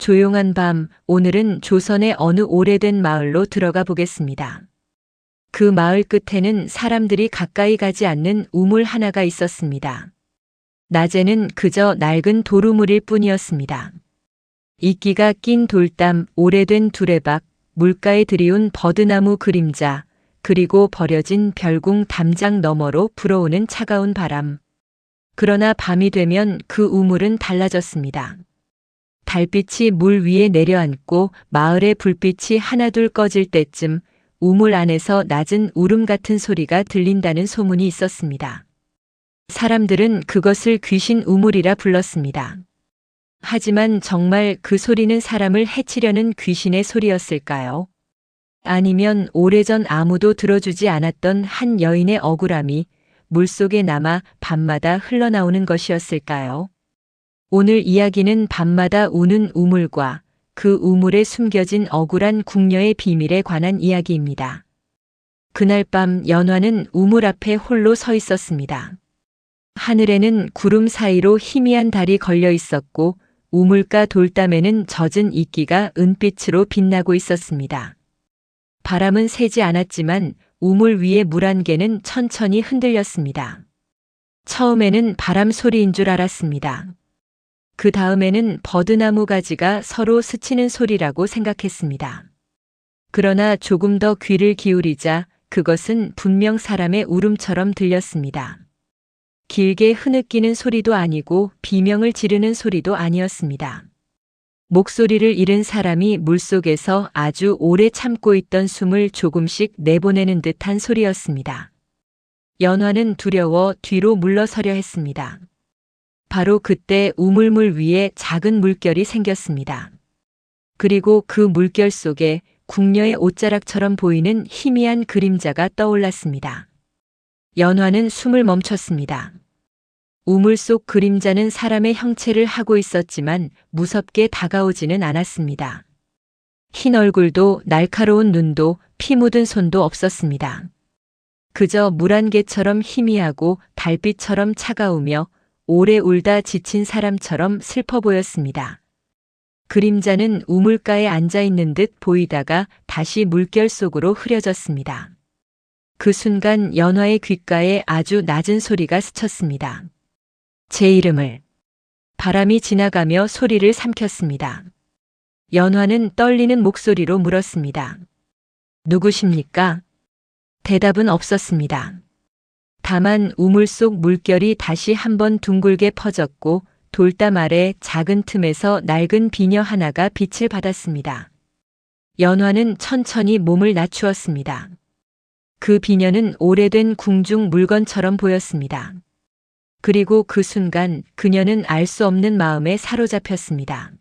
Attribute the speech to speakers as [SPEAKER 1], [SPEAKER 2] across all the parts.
[SPEAKER 1] 조용한 밤, 오늘은 조선의 어느 오래된 마을로 들어가 보겠습니다. 그 마을 끝에는 사람들이 가까이 가지 않는 우물 하나가 있었습니다. 낮에는 그저 낡은 도루묵일 뿐이었습니다. 이끼가 낀 돌담, 오래된 두레박, 물가에 들이운 버드나무 그림자, 그리고 버려진 별궁 담장 너머로 불어오는 차가운 바람. 그러나 밤이 되면 그 우물은 달라졌습니다. 달빛이 물 위에 내려앉고 마을의 불빛이 하나둘 꺼질 때쯤 우물 안에서 낮은 울음 같은 소리가 들린다는 소문이 있었습니다. 사람들은 그것을 귀신 우물이라 불렀습니다. 하지만 정말 그 소리는 사람을 해치려는 귀신의 소리였을까요? 아니면 오래전 아무도 들어주지 않았던 한 여인의 억울함이 물속에 남아 밤마다 흘러나오는 것이었을까요? 오늘 이야기는 밤마다 우는 우물과 그 우물에 숨겨진 억울한 궁녀의 비밀에 관한 이야기입니다. 그날 밤 연화는 우물 앞에 홀로 서 있었습니다. 하늘에는 구름 사이로 희미한 달이 걸려 있었고 우물가 돌담에는 젖은 이끼가 은빛으로 빛나고 있었습니다. 바람은 세지 않았지만 우물 위의 물 한 개는 천천히 흔들렸습니다. 처음에는 바람 소리인 줄 알았습니다. 그 다음에는 버드나무 가지가 서로 스치는 소리라고 생각했습니다. 그러나 조금 더 귀를 기울이자 그것은 분명 사람의 울음처럼 들렸습니다. 길게 흐느끼는 소리도 아니고 비명을 지르는 소리도 아니었습니다. 목소리를 잃은 사람이 물속에서 아주 오래 참고 있던 숨을 조금씩 내보내는 듯한 소리였습니다. 연화는 두려워 뒤로 물러서려 했습니다. 바로 그때 우물물 위에 작은 물결이 생겼습니다. 그리고 그 물결 속에 궁녀의 옷자락처럼 보이는 희미한 그림자가 떠올랐습니다. 연화는 숨을 멈췄습니다. 우물 속 그림자는 사람의 형체를 하고 있었지만 무섭게 다가오지는 않았습니다. 흰 얼굴도 날카로운 눈도 피 묻은 손도 없었습니다. 그저 물 한 개처럼 희미하고 달빛처럼 차가우며 오래 울다 지친 사람처럼 슬퍼 보였습니다. 그림자는 우물가에 앉아 있는 듯 보이다가 다시 물결 속으로 흐려졌습니다. 그 순간 연화의 귓가에 아주 낮은 소리가 스쳤습니다. 제 이름을. 바람이 지나가며 소리를 삼켰습니다. 연화는 떨리는 목소리로 물었습니다. 누구십니까? 대답은 없었습니다. 다만 우물 속 물결이 다시 한번 둥글게 퍼졌고 돌담 아래 작은 틈에서 낡은 비녀 하나가 빛을 받았습니다. 연화는 천천히 몸을 낮추었습니다. 그 비녀는 오래된 궁중 물건처럼 보였습니다. 그리고 그 순간 그녀는 알 수 없는 마음에 사로잡혔습니다.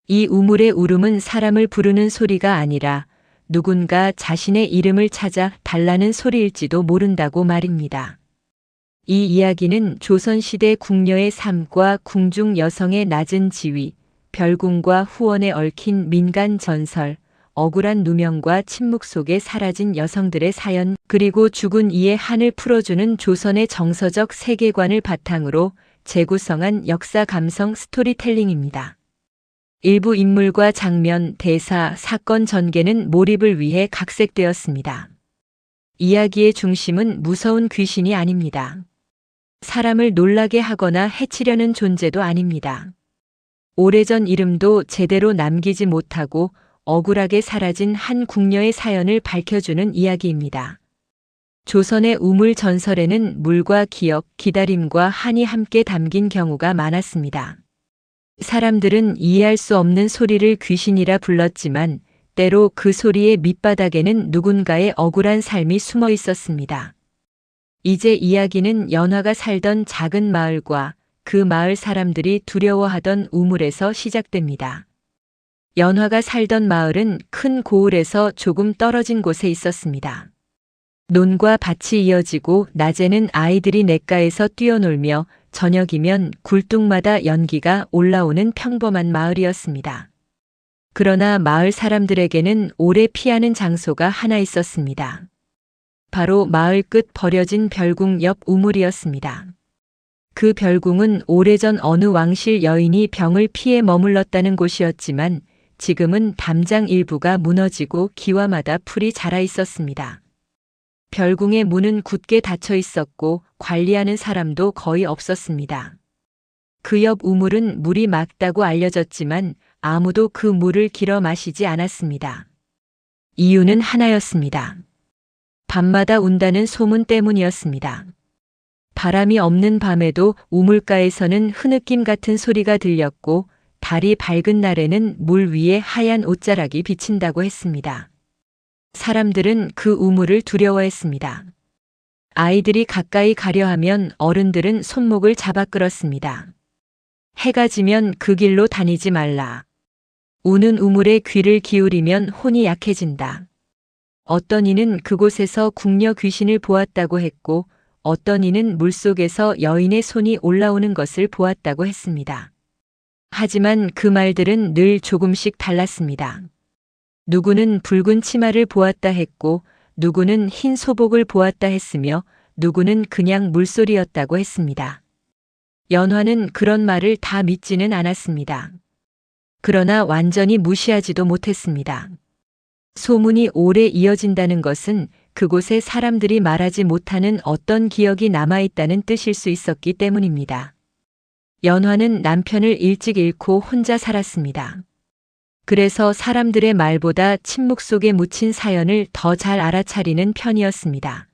[SPEAKER 1] 이 우물의 울음은 사람을 부르는 소리가 아니라 누군가 자신의 이름을 찾아 달라는 소리일지도 모른다고 말입니다. 이 이야기는 조선시대 궁녀의 삶과 궁중 여성의 낮은 지위, 별궁과 후원에 얽힌 민간 전설, 억울한 누명과 침묵 속에 사라진 여성들의 사연, 그리고 죽은 이의 한을 풀어주는 조선의 정서적 세계관을 바탕으로 재구성한 역사 감성 스토리텔링입니다. 일부 인물과 장면, 대사, 사건 전개는 몰입을 위해 각색되었습니다. 이야기의 중심은 무서운 귀신이 아닙니다. 사람을 놀라게 하거나 해치려는 존재도 아닙니다. 오래전 이름도 제대로 남기지 못하고 억울하게 사라진 한 궁녀의 사연을 밝혀주는 이야기입니다. 조선의 우물 전설에는 물과 기억, 기다림과 한이 함께 담긴 경우가 많았습니다. 사람들은 이해할 수 없는 소리를 귀신이라 불렀지만 때로 그 소리의 밑바닥에는 누군가의 억울한 삶이 숨어 있었습니다. 이제 이야기는 연화가 살던 작은 마을과 그 마을 사람들이 두려워하던 우물에서 시작됩니다. 연화가 살던 마을은 큰 고을에서 조금 떨어진 곳에 있었습니다. 논과 밭이 이어지고 낮에는 아이들이 냇가에서 뛰어놀며 저녁이면 굴뚝마다 연기가 올라오는 평범한 마을이었습니다. 그러나 마을 사람들에게는 오래 피하는 장소가 하나 있었습니다. 바로 마을 끝 버려진 별궁 옆 우물이었습니다. 그 별궁은 오래전 어느 왕실 여인이 병을 피해 머물렀다는 곳이었지만 지금은 담장 일부가 무너지고 기와마다 풀이 자라 있었습니다. 별궁의 문은 굳게 닫혀 있었고 관리하는 사람도 거의 없었습니다. 그 옆 우물은 물이 맑다고 알려졌지만 아무도 그 물을 길어 마시지 않았습니다. 이유는 하나였습니다. 밤마다 운다는 소문 때문이었습니다. 바람이 없는 밤에도 우물가에서는 흐느낌 같은 소리가 들렸고 달이 밝은 날에는 물 위에 하얀 옷자락이 비친다고 했습니다. 사람들은 그 우물을 두려워했습니다. 아이들이 가까이 가려 하면 어른들은 손목을 잡아 끌었습니다. 해가 지면 그 길로 다니지 말라. 우는 우물에 귀를 기울이면 혼이 약해진다. 어떤 이는 그곳에서 궁녀 귀신을 보았다고 했고 어떤 이는 물속에서 여인의 손이 올라오는 것을 보았다고 했습니다. 하지만 그 말들은 늘 조금씩 달랐습니다. 누구는 붉은 치마를 보았다 했고 누구는 흰 소복을 보았다 했으며 누구는 그냥 물소리였다고 했습니다. 연화는 그런 말을 다 믿지는 않았습니다. 그러나 완전히 무시하지도 못했습니다. 소문이 오래 이어진다는 것은 그곳에 사람들이 말하지 못하는 어떤 기억이 남아있다는 뜻일 수 있었기 때문입니다. 연화는 남편을 일찍 잃고 혼자 살았습니다. 그래서 사람들의 말보다 침묵 속에 묻힌 사연을 더 잘 알아차리는 편이었습니다.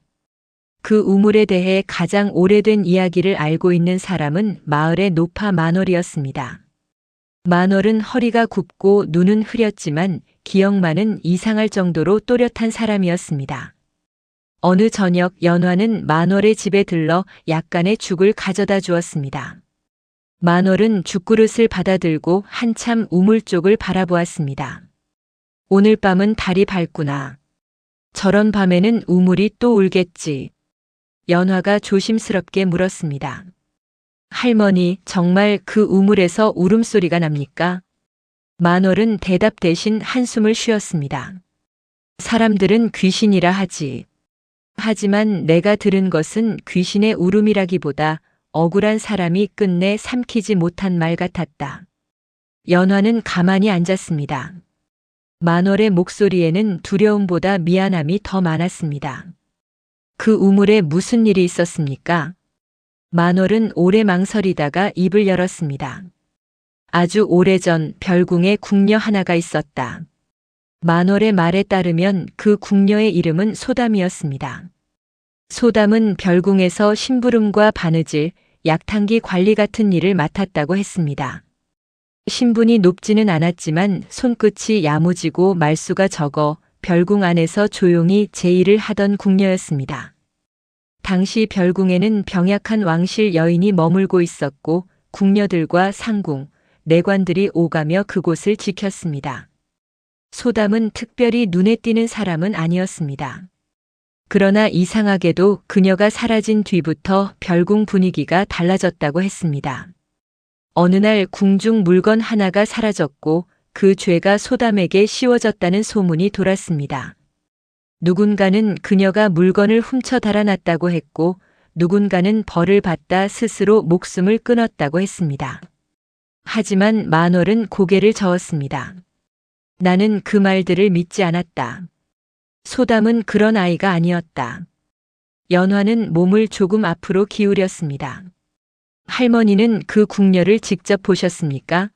[SPEAKER 1] 그 우물에 대해 가장 오래된 이야기를 알고 있는 사람은 마을의 노파 만월이었습니다. 만월은 허리가 굽고 눈은 흐렸지만 기억만은 이상할 정도로 또렷한 사람이었습니다. 어느 저녁 연화는 만월의 집에 들러 약간의 죽을 가져다 주었습니다. 만월은 죽그릇을 받아들고 한참 우물 쪽을 바라보았습니다. 오늘 밤은 달이 밝구나. 저런 밤에는 우물이 또 울겠지. 연화가 조심스럽게 물었습니다. 할머니, 정말 그 우물에서 울음소리가 납니까? 만월은 대답 대신 한숨을 쉬었습니다. 사람들은 귀신이라 하지. 하지만 내가 들은 것은 귀신의 울음이라기보다 억울한 사람이 끝내 삼키지 못한 말 같았다. 연화는 가만히 앉았습니다. 만월의 목소리에는 두려움보다 미안함이 더 많았습니다. 그 우물에 무슨 일이 있었습니까? 만월은 오래 망설이다가 입을 열었습니다. 아주 오래전 별궁에 궁녀 하나가 있었다. 만월의 말에 따르면 그 궁녀의 이름은 소담이었습니다. 소담은 별궁에서 심부름과 바느질, 약탕기 관리 같은 일을 맡았다고 했습니다. 신분이 높지는 않았지만 손끝이 야무지고 말수가 적어 별궁 안에서 조용히 제 일을 하던 궁녀였습니다. 당시 별궁에는 병약한 왕실 여인이 머물고 있었고 궁녀들과 상궁, 내관들이 오가며 그곳을 지켰습니다. 소담은 특별히 눈에 띄는 사람은 아니었습니다. 그러나 이상하게도 그녀가 사라진 뒤부터 별궁 분위기가 달라졌다고 했습니다. 어느 날 궁중 물건 하나가 사라졌고 그 죄가 소담에게 씌워졌다는 소문이 돌았습니다. 누군가는 그녀가 물건을 훔쳐 달아났다고 했고 누군가는 벌을 받다 스스로 목숨을 끊었다고 했습니다. 하지만 만월은 고개를 저었습니다. 나는 그 말들을 믿지 않았다. 소담은 그런 아이가 아니었다. 연화는 몸을 조금 앞으로 기울였습니다. 할머니는 그 궁녀를 직접 보셨습니까?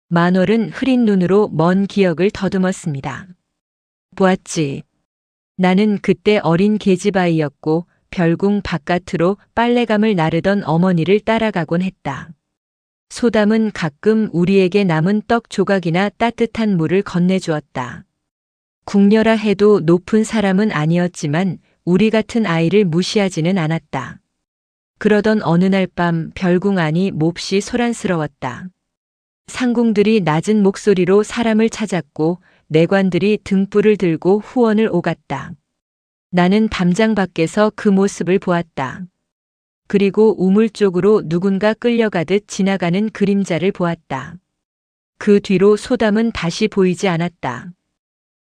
[SPEAKER 1] 만월은 흐린 눈으로 먼 기억을 더듬었습니다. 보았지. 나는 그때 어린 계집아이였고 별궁 바깥으로 빨래감을 나르던 어머니를 따라가곤 했다. 소담은 가끔 우리에게 남은 떡 조각이나 따뜻한 물을 건네주었다. 궁녀라 해도 높은 사람은 아니었지만 우리 같은 아이를 무시하지는 않았다. 그러던 어느 날 밤 별궁 안이 몹시 소란스러웠다. 상궁들이 낮은 목소리로 사람을 찾았고 내관들이 등불을 들고 후원을 오갔다. 나는 담장 밖에서 그 모습을 보았다. 그리고 우물 쪽으로 누군가 끌려가듯 지나가는 그림자를 보았다. 그 뒤로 소담은 다시 보이지 않았다.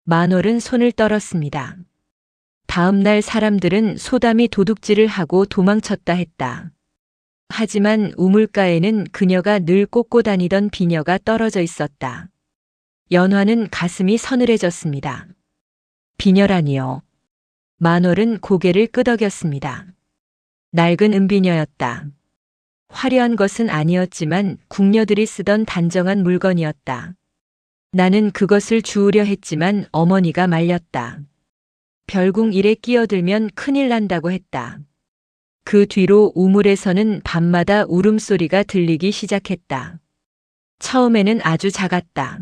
[SPEAKER 1] 만월은 손을 떨었습니다. 다음 날 사람들은 소담이 도둑질을 하고 도망쳤다 했다. 하지만 우물가에는 그녀가 늘 꽂고 다니던 비녀가 떨어져 있었다. 연화는 가슴이 서늘해졌습니다. 비녀라니요. 만월은 고개를 끄덕였습니다. 낡은 은비녀였다. 화려한 것은 아니었지만 궁녀들이 쓰던 단정한 물건이었다. 나는 그것을 주우려 했지만 어머니가 말렸다. 별궁 일에 끼어들면 큰일 난다고 했다. 그 뒤로 우물에서는 밤마다 울음소리가 들리기 시작했다. 처음에는 아주 작았다.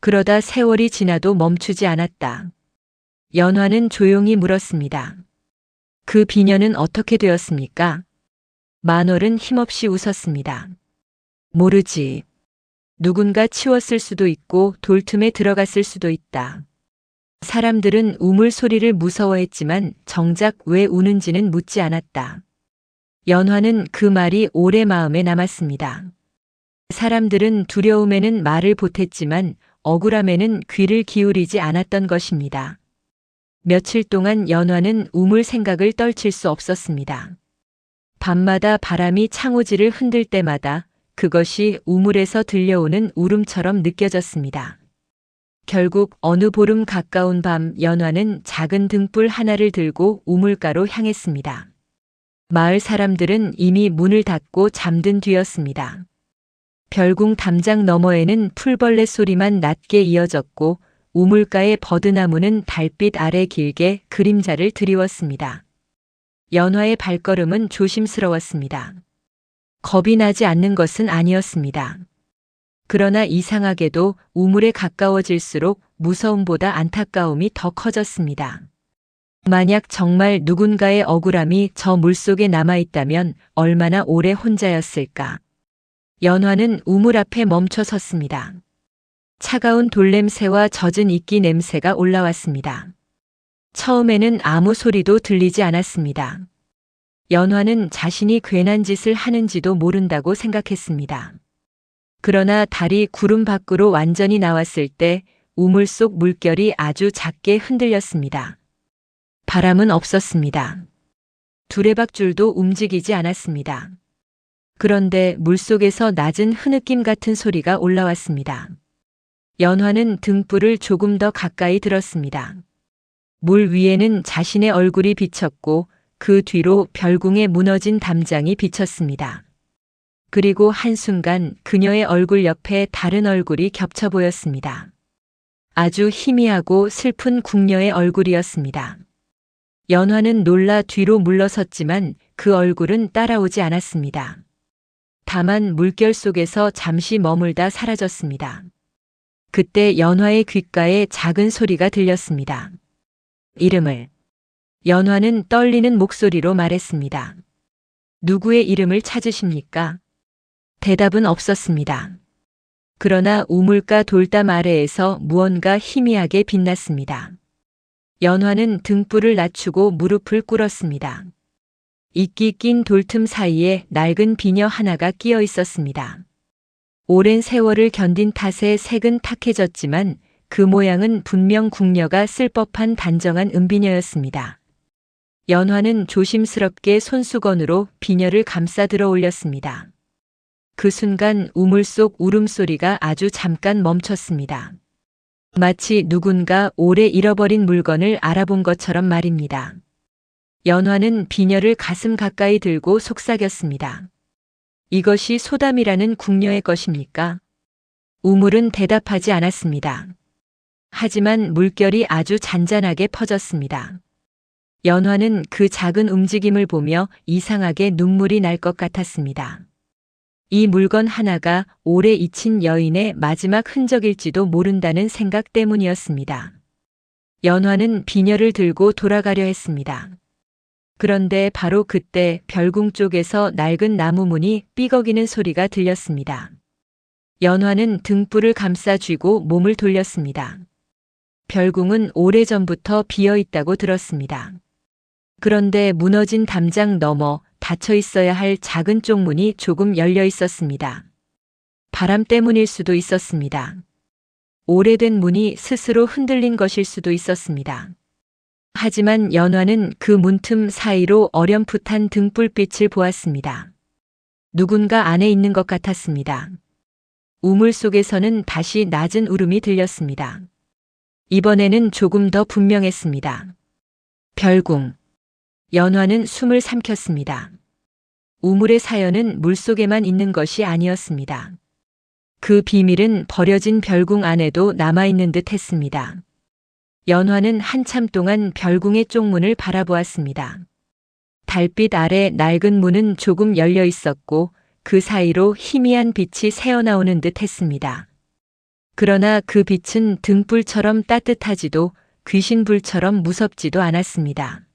[SPEAKER 1] 그러다 세월이 지나도 멈추지 않았다. 연화는 조용히 물었습니다. 그 비녀는 어떻게 되었습니까? 만월은 힘없이 웃었습니다. 모르지. 누군가 치웠을 수도 있고 돌틈에 들어갔을 수도 있다. 사람들은 우물 소리를 무서워했지만 정작 왜 우는지는 묻지 않았다. 연화는 그 말이 오래 마음에 남았습니다. 사람들은 두려움에는 말을 보탰지만 억울함에는 귀를 기울이지 않았던 것입니다. 며칠 동안 연화는 우물 생각을 떨칠 수 없었습니다. 밤마다 바람이 창호지를 흔들 때마다 그것이 우물에서 들려오는 울음처럼 느껴졌습니다. 결국 어느 보름 가까운 밤 연화는 작은 등불 하나를 들고 우물가로 향했습니다. 마을 사람들은 이미 문을 닫고 잠든 뒤였습니다. 별궁 담장 너머에는 풀벌레 소리만 낮게 이어졌고 우물가의 버드나무는 달빛 아래 길게 그림자를 드리웠습니다. 연화의 발걸음은 조심스러웠습니다. 겁이 나지 않는 것은 아니었습니다. 그러나 이상하게도 우물에 가까워질수록 무서움보다 안타까움이 더 커졌습니다. 만약 정말 누군가의 억울함이 저 물속에 남아있다면 얼마나 오래 혼자였을까. 연화는 우물 앞에 멈춰 섰습니다. 차가운 돌냄새와 젖은 이끼 냄새가 올라왔습니다. 처음에는 아무 소리도 들리지 않았습니다. 연화는 자신이 괜한 짓을 하는지도 모른다고 생각했습니다. 그러나 달이 구름 밖으로 완전히 나왔을 때 우물 속 물결이 아주 작게 흔들렸습니다. 바람은 없었습니다. 두레박줄도 움직이지 않았습니다. 그런데 물속에서 낮은 흐느낌 같은 소리가 올라왔습니다. 연화는 등불을 조금 더 가까이 들었습니다. 물 위에는 자신의 얼굴이 비쳤고 그 뒤로 별궁에 무너진 담장이 비쳤습니다. 그리고 한순간 그녀의 얼굴 옆에 다른 얼굴이 겹쳐 보였습니다. 아주 희미하고 슬픈 궁녀의 얼굴이었습니다. 연화는 놀라 뒤로 물러섰지만 그 얼굴은 따라오지 않았습니다. 다만 물결 속에서 잠시 머물다 사라졌습니다. 그때 연화의 귓가에 작은 소리가 들렸습니다. 이름을. 연화는 떨리는 목소리로 말했습니다. 누구의 이름을 찾으십니까? 대답은 없었습니다. 그러나 우물가 돌담 아래에서 무언가 희미하게 빛났습니다. 연화는 등불을 낮추고 무릎을 꿇었습니다. 이끼 낀 돌틈 사이에 낡은 비녀 하나가 끼어 있었습니다. 오랜 세월을 견딘 탓에 색은 탁해졌지만 그 모양은 분명 궁녀가 쓸 법한 단정한 은비녀였습니다. 연화는 조심스럽게 손수건으로 비녀를 감싸 들어 올렸습니다. 그 순간 우물 속 울음소리가 아주 잠깐 멈췄습니다. 마치 누군가 오래 잃어버린 물건을 알아본 것처럼 말입니다. 연화는 비녀를 가슴 가까이 들고 속삭였습니다. 이것이 소담이라는 궁녀의 것입니까? 우물은 대답하지 않았습니다. 하지만 물결이 아주 잔잔하게 퍼졌습니다. 연화는 그 작은 움직임을 보며 이상하게 눈물이 날 것 같았습니다. 이 물건 하나가 오래 잊힌 여인의 마지막 흔적일지도 모른다는 생각 때문이었습니다. 연화는 비녀를 들고 돌아가려 했습니다. 그런데 바로 그때 별궁 쪽에서 낡은 나무 문이 삐걱이는 소리가 들렸습니다. 연화는 등불을 감싸 쥐고 몸을 돌렸습니다. 별궁은 오래전부터 비어 있다고 들었습니다. 그런데 무너진 담장 너머 닫혀 있어야 할 작은 쪽문이 조금 열려 있었습니다. 바람 때문일 수도 있었습니다. 오래된 문이 스스로 흔들린 것일 수도 있었습니다. 하지만 연화는 그 문틈 사이로 어렴풋한 등불빛을 보았습니다. 누군가 안에 있는 것 같았습니다. 우물 속에서는 다시 낮은 울음이 들렸습니다. 이번에는 조금 더 분명했습니다. 별궁. 연화는 숨을 삼켰습니다. 우물의 사연은 물속에만 있는 것이 아니었습니다. 그 비밀은 버려진 별궁 안에도 남아있는 듯 했습니다. 연화는 한참 동안 별궁의 쪽문을 바라보았습니다. 달빛 아래 낡은 문은 조금 열려 있었고 그 사이로 희미한 빛이 새어나오는 듯 했습니다. 그러나 그 빛은 등불처럼 따뜻하지도 귀신불처럼 무섭지도 않았습니다.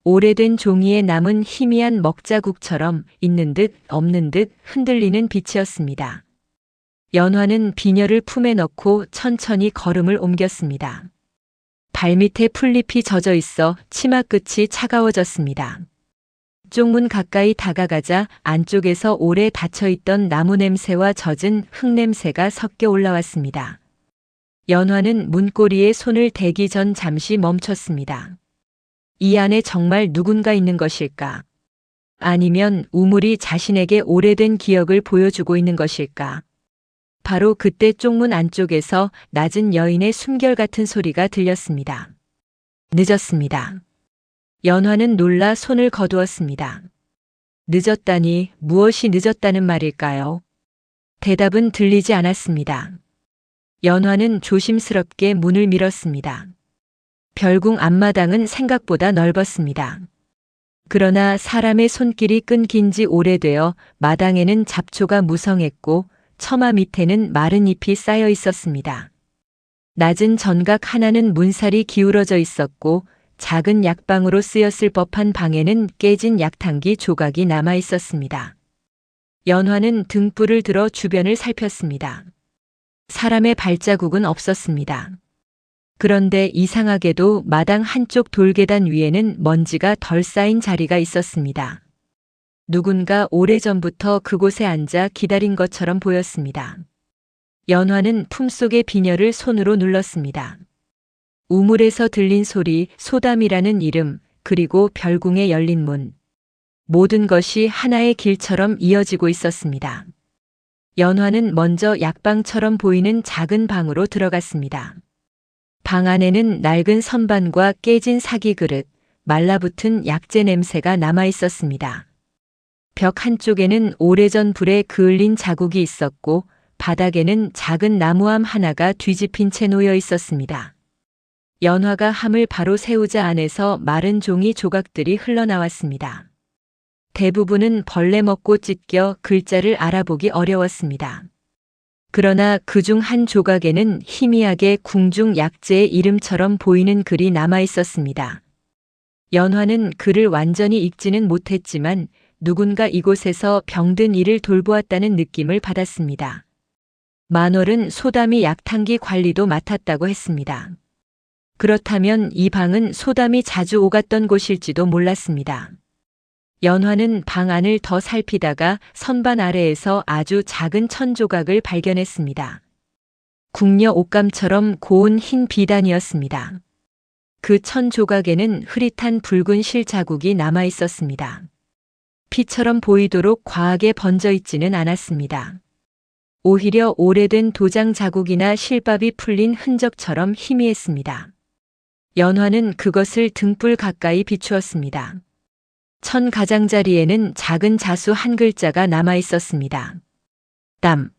[SPEAKER 1] 오래된 종이에 남은 희미한 먹자국처럼 있는 듯 없는 듯 흔들리는 빛이었습니다. 연화는 비녀를 품에 넣고 천천히 걸음을 옮겼습니다. 발밑에 풀잎이 젖어 있어 치마 끝이 차가워졌습니다. 쪽문 가까이 다가가자 안쪽에서 오래 닫혀있던 나무 냄새와 젖은 흙 냄새가 섞여 올라왔습니다. 연화는 문고리에 손을 대기 전 잠시 멈췄습니다. 이 안에 정말 누군가 있는 것일까? 아니면 우물이 자신에게 오래된 기억을 보여주고 있는 것일까? 바로 그때 쪽문 안쪽에서 낮은 여인의 숨결 같은 소리가 들렸습니다. 늦었습니다. 연화는 놀라 손을 거두었습니다. 늦었다니 무엇이 늦었다는 말일까요? 대답은 들리지 않았습니다. 연화는 조심스럽게 문을 밀었습니다. 별궁 앞마당은 생각보다 넓었습니다. 그러나 사람의 손길이 끊긴 지 오래되어 마당에는 잡초가 무성했고 처마 밑에는 마른 잎이 쌓여 있었습니다. 낮은 전각 하나는 문살이 기울어져 있었고 작은 약방으로 쓰였을 법한 방에는 깨진 약탕기 조각이 남아 있었습니다. 연화는 등불을 들어 주변을 살폈습니다. 사람의 발자국은 없었습니다. 그런데 이상하게도 마당 한쪽 돌계단 위에는 먼지가 덜 쌓인 자리가 있었습니다. 누군가 오래전부터 그곳에 앉아 기다린 것처럼 보였습니다. 연화는 품속의 비녀를 손으로 눌렀습니다. 우물에서 들린 소리, 소담이라는 이름, 그리고 별궁에 열린 문. 모든 것이 하나의 길처럼 이어지고 있었습니다. 연화는 먼저 약방처럼 보이는 작은 방으로 들어갔습니다. 방 안에는 낡은 선반과 깨진 사기 그릇, 말라붙은 약재 냄새가 남아 있었습니다. 벽 한쪽에는 오래전 불에 그을린 자국이 있었고 바닥에는 작은 나무함 하나가 뒤집힌 채 놓여 있었습니다. 연화가 함을 바로 세우자 안에서 마른 종이 조각들이 흘러나왔습니다. 대부분은 벌레 먹고 찢겨 글자를 알아보기 어려웠습니다. 그러나 그중 한 조각에는 희미하게 궁중 약재의 이름처럼 보이는 글이 남아 있었습니다. 연화는 글을 완전히 읽지는 못했지만 누군가 이곳에서 병든 이를 돌보았다는 느낌을 받았습니다. 만월은 소담이 약탕기 관리도 맡았다고 했습니다. 그렇다면 이 방은 소담이 자주 오갔던 곳일지도 몰랐습니다. 연화는 방 안을 더 살피다가 선반 아래에서 아주 작은 천 조각을 발견했습니다. 궁녀 옷감처럼 고운 흰 비단이었습니다. 그 천 조각에는 흐릿한 붉은 실 자국이 남아 있었습니다. 피처럼 보이도록 과하게 번져 있지는 않았습니다. 오히려 오래된 도장 자국이나 실밥이 풀린 흔적처럼 희미했습니다. 연화는 그것을 등불 가까이 비추었습니다. 천 가장자리에는 작은 자수 한 글자가 남아 있었습니다. 담.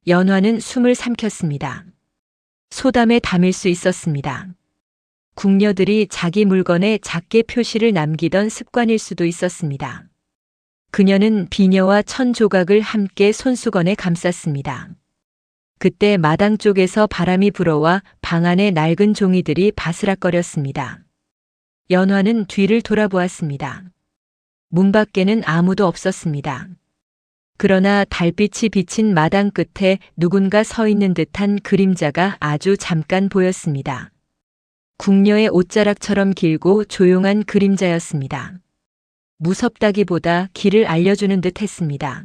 [SPEAKER 1] 연화는 숨을 삼켰습니다. 소담에 담을 수 있었습니다. 궁녀들이 자기 물건에 작게 표시를 남기던 습관일 수도 있었습니다. 그녀는 비녀와 천 조각을 함께 손수건에 감쌌습니다. 그때 마당 쪽에서 바람이 불어와 방 안의 낡은 종이들이 바스락거렸습니다. 연화는 뒤를 돌아보았습니다. 문 밖에는 아무도 없었습니다. 그러나 달빛이 비친 마당 끝에 누군가 서 있는 듯한 그림자가 아주 잠깐 보였습니다. 궁녀의 옷자락처럼 길고 조용한 그림자였습니다. 무섭다기보다 길을 알려주는 듯 했습니다.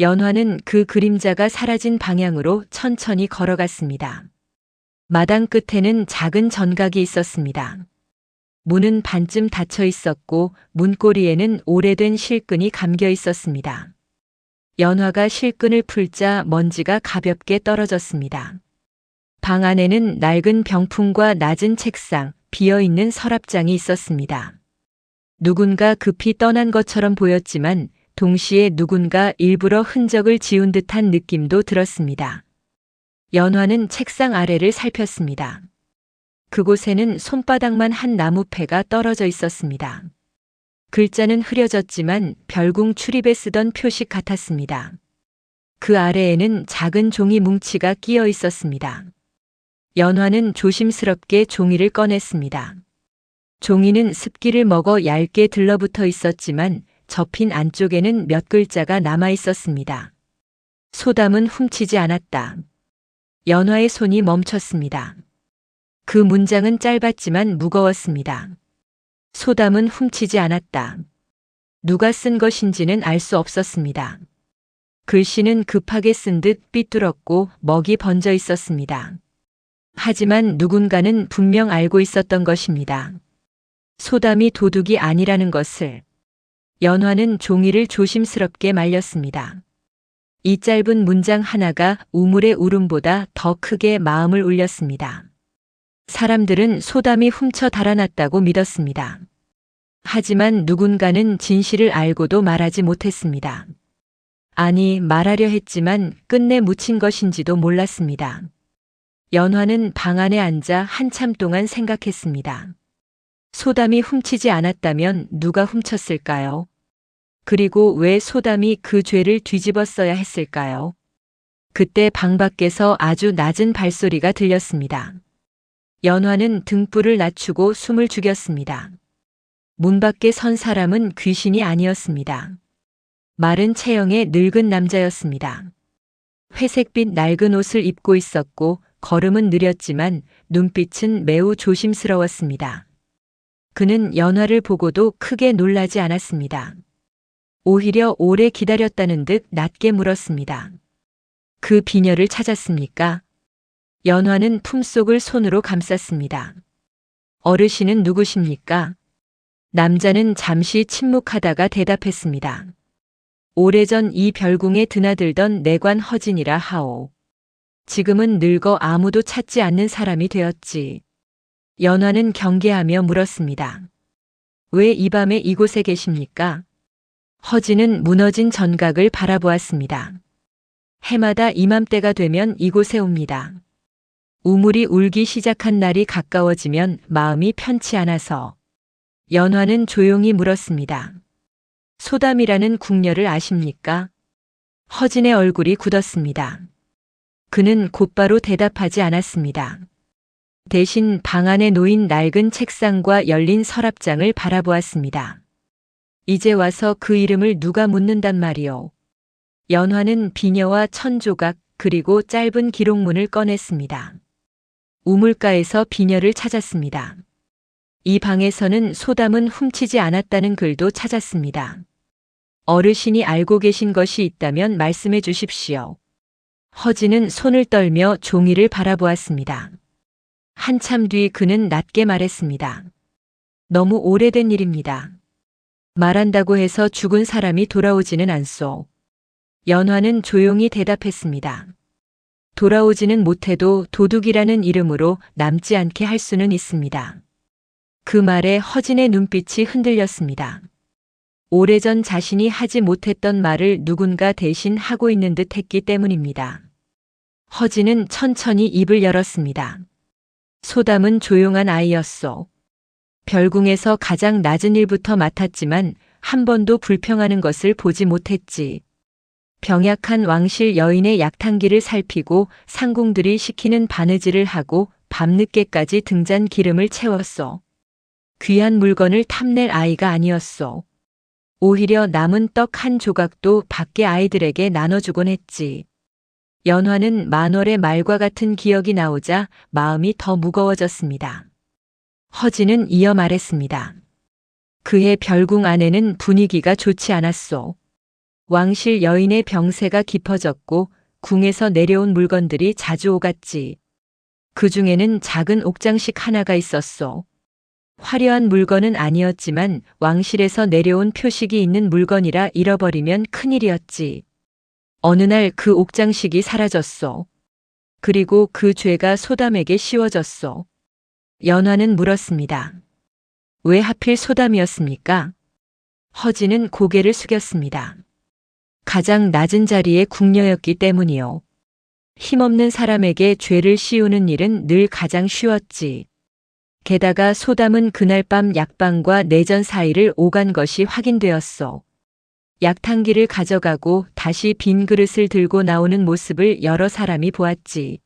[SPEAKER 1] 연화는 그 그림자가 사라진 방향으로 천천히 걸어갔습니다. 마당 끝에는 작은 전각이 있었습니다. 문은 반쯤 닫혀 있었고 문고리에는 오래된 실끈이 감겨 있었습니다. 연화가 실끈을 풀자 먼지가 가볍게 떨어졌습니다. 방 안에는 낡은 병풍과 낮은 책상, 비어있는 서랍장이 있었습니다. 누군가 급히 떠난 것처럼 보였지만 동시에 누군가 일부러 흔적을 지운 듯한 느낌도 들었습니다. 연화는 책상 아래를 살폈습니다. 그곳에는 손바닥만 한 나무패가 떨어져 있었습니다. 글자는 흐려졌지만 별궁 출입에 쓰던 표식 같았습니다. 그 아래에는 작은 종이 뭉치가 끼어 있었습니다. 연화는 조심스럽게 종이를 꺼냈습니다. 종이는 습기를 먹어 얇게 들러붙어 있었지만 접힌 안쪽에는 몇 글자가 남아 있었습니다. 소담은 훔치지 않았다. 연화의 손이 멈췄습니다. 그 문장은 짧았지만 무거웠습니다. 소담은 훔치지 않았다. 누가 쓴 것인지는 알 수 없었습니다. 글씨는 급하게 쓴 듯 삐뚤었고 먹이 번져 있었습니다. 하지만 누군가는 분명 알고 있었던 것입니다. 소담이 도둑이 아니라는 것을. 연화는 종이를 조심스럽게 말렸습니다. 이 짧은 문장 하나가 우물의 울음보다 더 크게 마음을 울렸습니다. 사람들은 소담이 훔쳐 달아났다고 믿었습니다. 하지만 누군가는 진실을 알고도 말하지 못했습니다. 아니, 말하려 했지만 끝내 묻힌 것인지도 몰랐습니다. 연화는 방 안에 앉아 한참 동안 생각했습니다. 소담이 훔치지 않았다면 누가 훔쳤을까요? 그리고 왜 소담이 그 죄를 뒤집어 써야 했을까요? 그때 방 밖에서 아주 낮은 발소리가 들렸습니다. 연화는 등불을 낮추고 숨을 죽였습니다. 문 밖에 선 사람은 귀신이 아니었습니다. 마른 체형의 늙은 남자였습니다. 회색빛 낡은 옷을 입고 있었고 걸음은 느렸지만 눈빛은 매우 조심스러웠습니다. 그는 연화를 보고도 크게 놀라지 않았습니다. 오히려 오래 기다렸다는 듯 낮게 물었습니다. 그 비녀를 찾았습니까? 연화는 품속을 손으로 감쌌습니다. 어르신은 누구십니까? 남자는 잠시 침묵하다가 대답했습니다. 오래전 이 별궁에 드나들던 내관 허진이라 하오. 지금은 늙어 아무도 찾지 않는 사람이 되었지. 연화는 경계하며 물었습니다. 왜 이 밤에 이곳에 계십니까? 허진은 무너진 전각을 바라보았습니다. 해마다 이맘때가 되면 이곳에 옵니다. 우물이 울기 시작한 날이 가까워지면 마음이 편치 않아서. 연화는 조용히 물었습니다. 소담이라는 궁녀를 아십니까? 허진의 얼굴이 굳었습니다. 그는 곧바로 대답하지 않았습니다. 대신 방 안에 놓인 낡은 책상과 열린 서랍장을 바라보았습니다. 이제 와서 그 이름을 누가 묻는단 말이오. 연화는 비녀와 천조각 그리고 짧은 기록문을 꺼냈습니다. 우물가에서 비녀를 찾았습니다. 이 방에서는 소담은 훔치지 않았다는 글도 찾았습니다. 어르신이 알고 계신 것이 있다면 말씀해 주십시오. 허진은 손을 떨며 종이를 바라보았습니다. 한참 뒤 그는 낮게 말했습니다. 너무 오래된 일입니다. 말한다고 해서 죽은 사람이 돌아오지는 않소. 연화는 조용히 대답했습니다. 돌아오지는 못해도 도둑이라는 이름으로 남지 않게 할 수는 있습니다. 그 말에 허진의 눈빛이 흔들렸습니다. 오래전 자신이 하지 못했던 말을 누군가 대신 하고 있는 듯 했기 때문입니다. 허진은 천천히 입을 열었습니다. 소담은 조용한 아이였소. 별궁에서 가장 낮은 일부터 맡았지만 한 번도 불평하는 것을 보지 못했지. 병약한 왕실 여인의 약탕기를 살피고 상궁들이 시키는 바느질을 하고 밤늦게까지 등잔 기름을 채웠소. 귀한 물건을 탐낼 아이가 아니었소. 오히려 남은 떡 한 조각도 밖의 아이들에게 나눠주곤 했지. 연화는 만월의 말과 같은 기억이 나오자 마음이 더 무거워졌습니다. 허진은 이어 말했습니다. 그의 별궁 안에는 분위기가 좋지 않았소. 왕실 여인의 병세가 깊어졌고 궁에서 내려온 물건들이 자주 오갔지. 그 중에는 작은 옥장식 하나가 있었소. 화려한 물건은 아니었지만 왕실에서 내려온 표식이 있는 물건이라 잃어버리면 큰일이었지. 어느 날 그 옥장식이 사라졌소. 그리고 그 죄가 소담에게 씌워졌소. 연화는 물었습니다. 왜 하필 소담이었습니까? 허진은 고개를 숙였습니다. 가장 낮은 자리의 궁녀였기 때문이요. 힘없는 사람에게 죄를 씌우는 일은 늘 가장 쉬웠지. 게다가 소담은 그날 밤 약방과 내전 사이를 오간 것이 확인되었소. 약탕기를 가져가고 다시 빈 그릇을 들고 나오는 모습을 여러 사람이 보았지.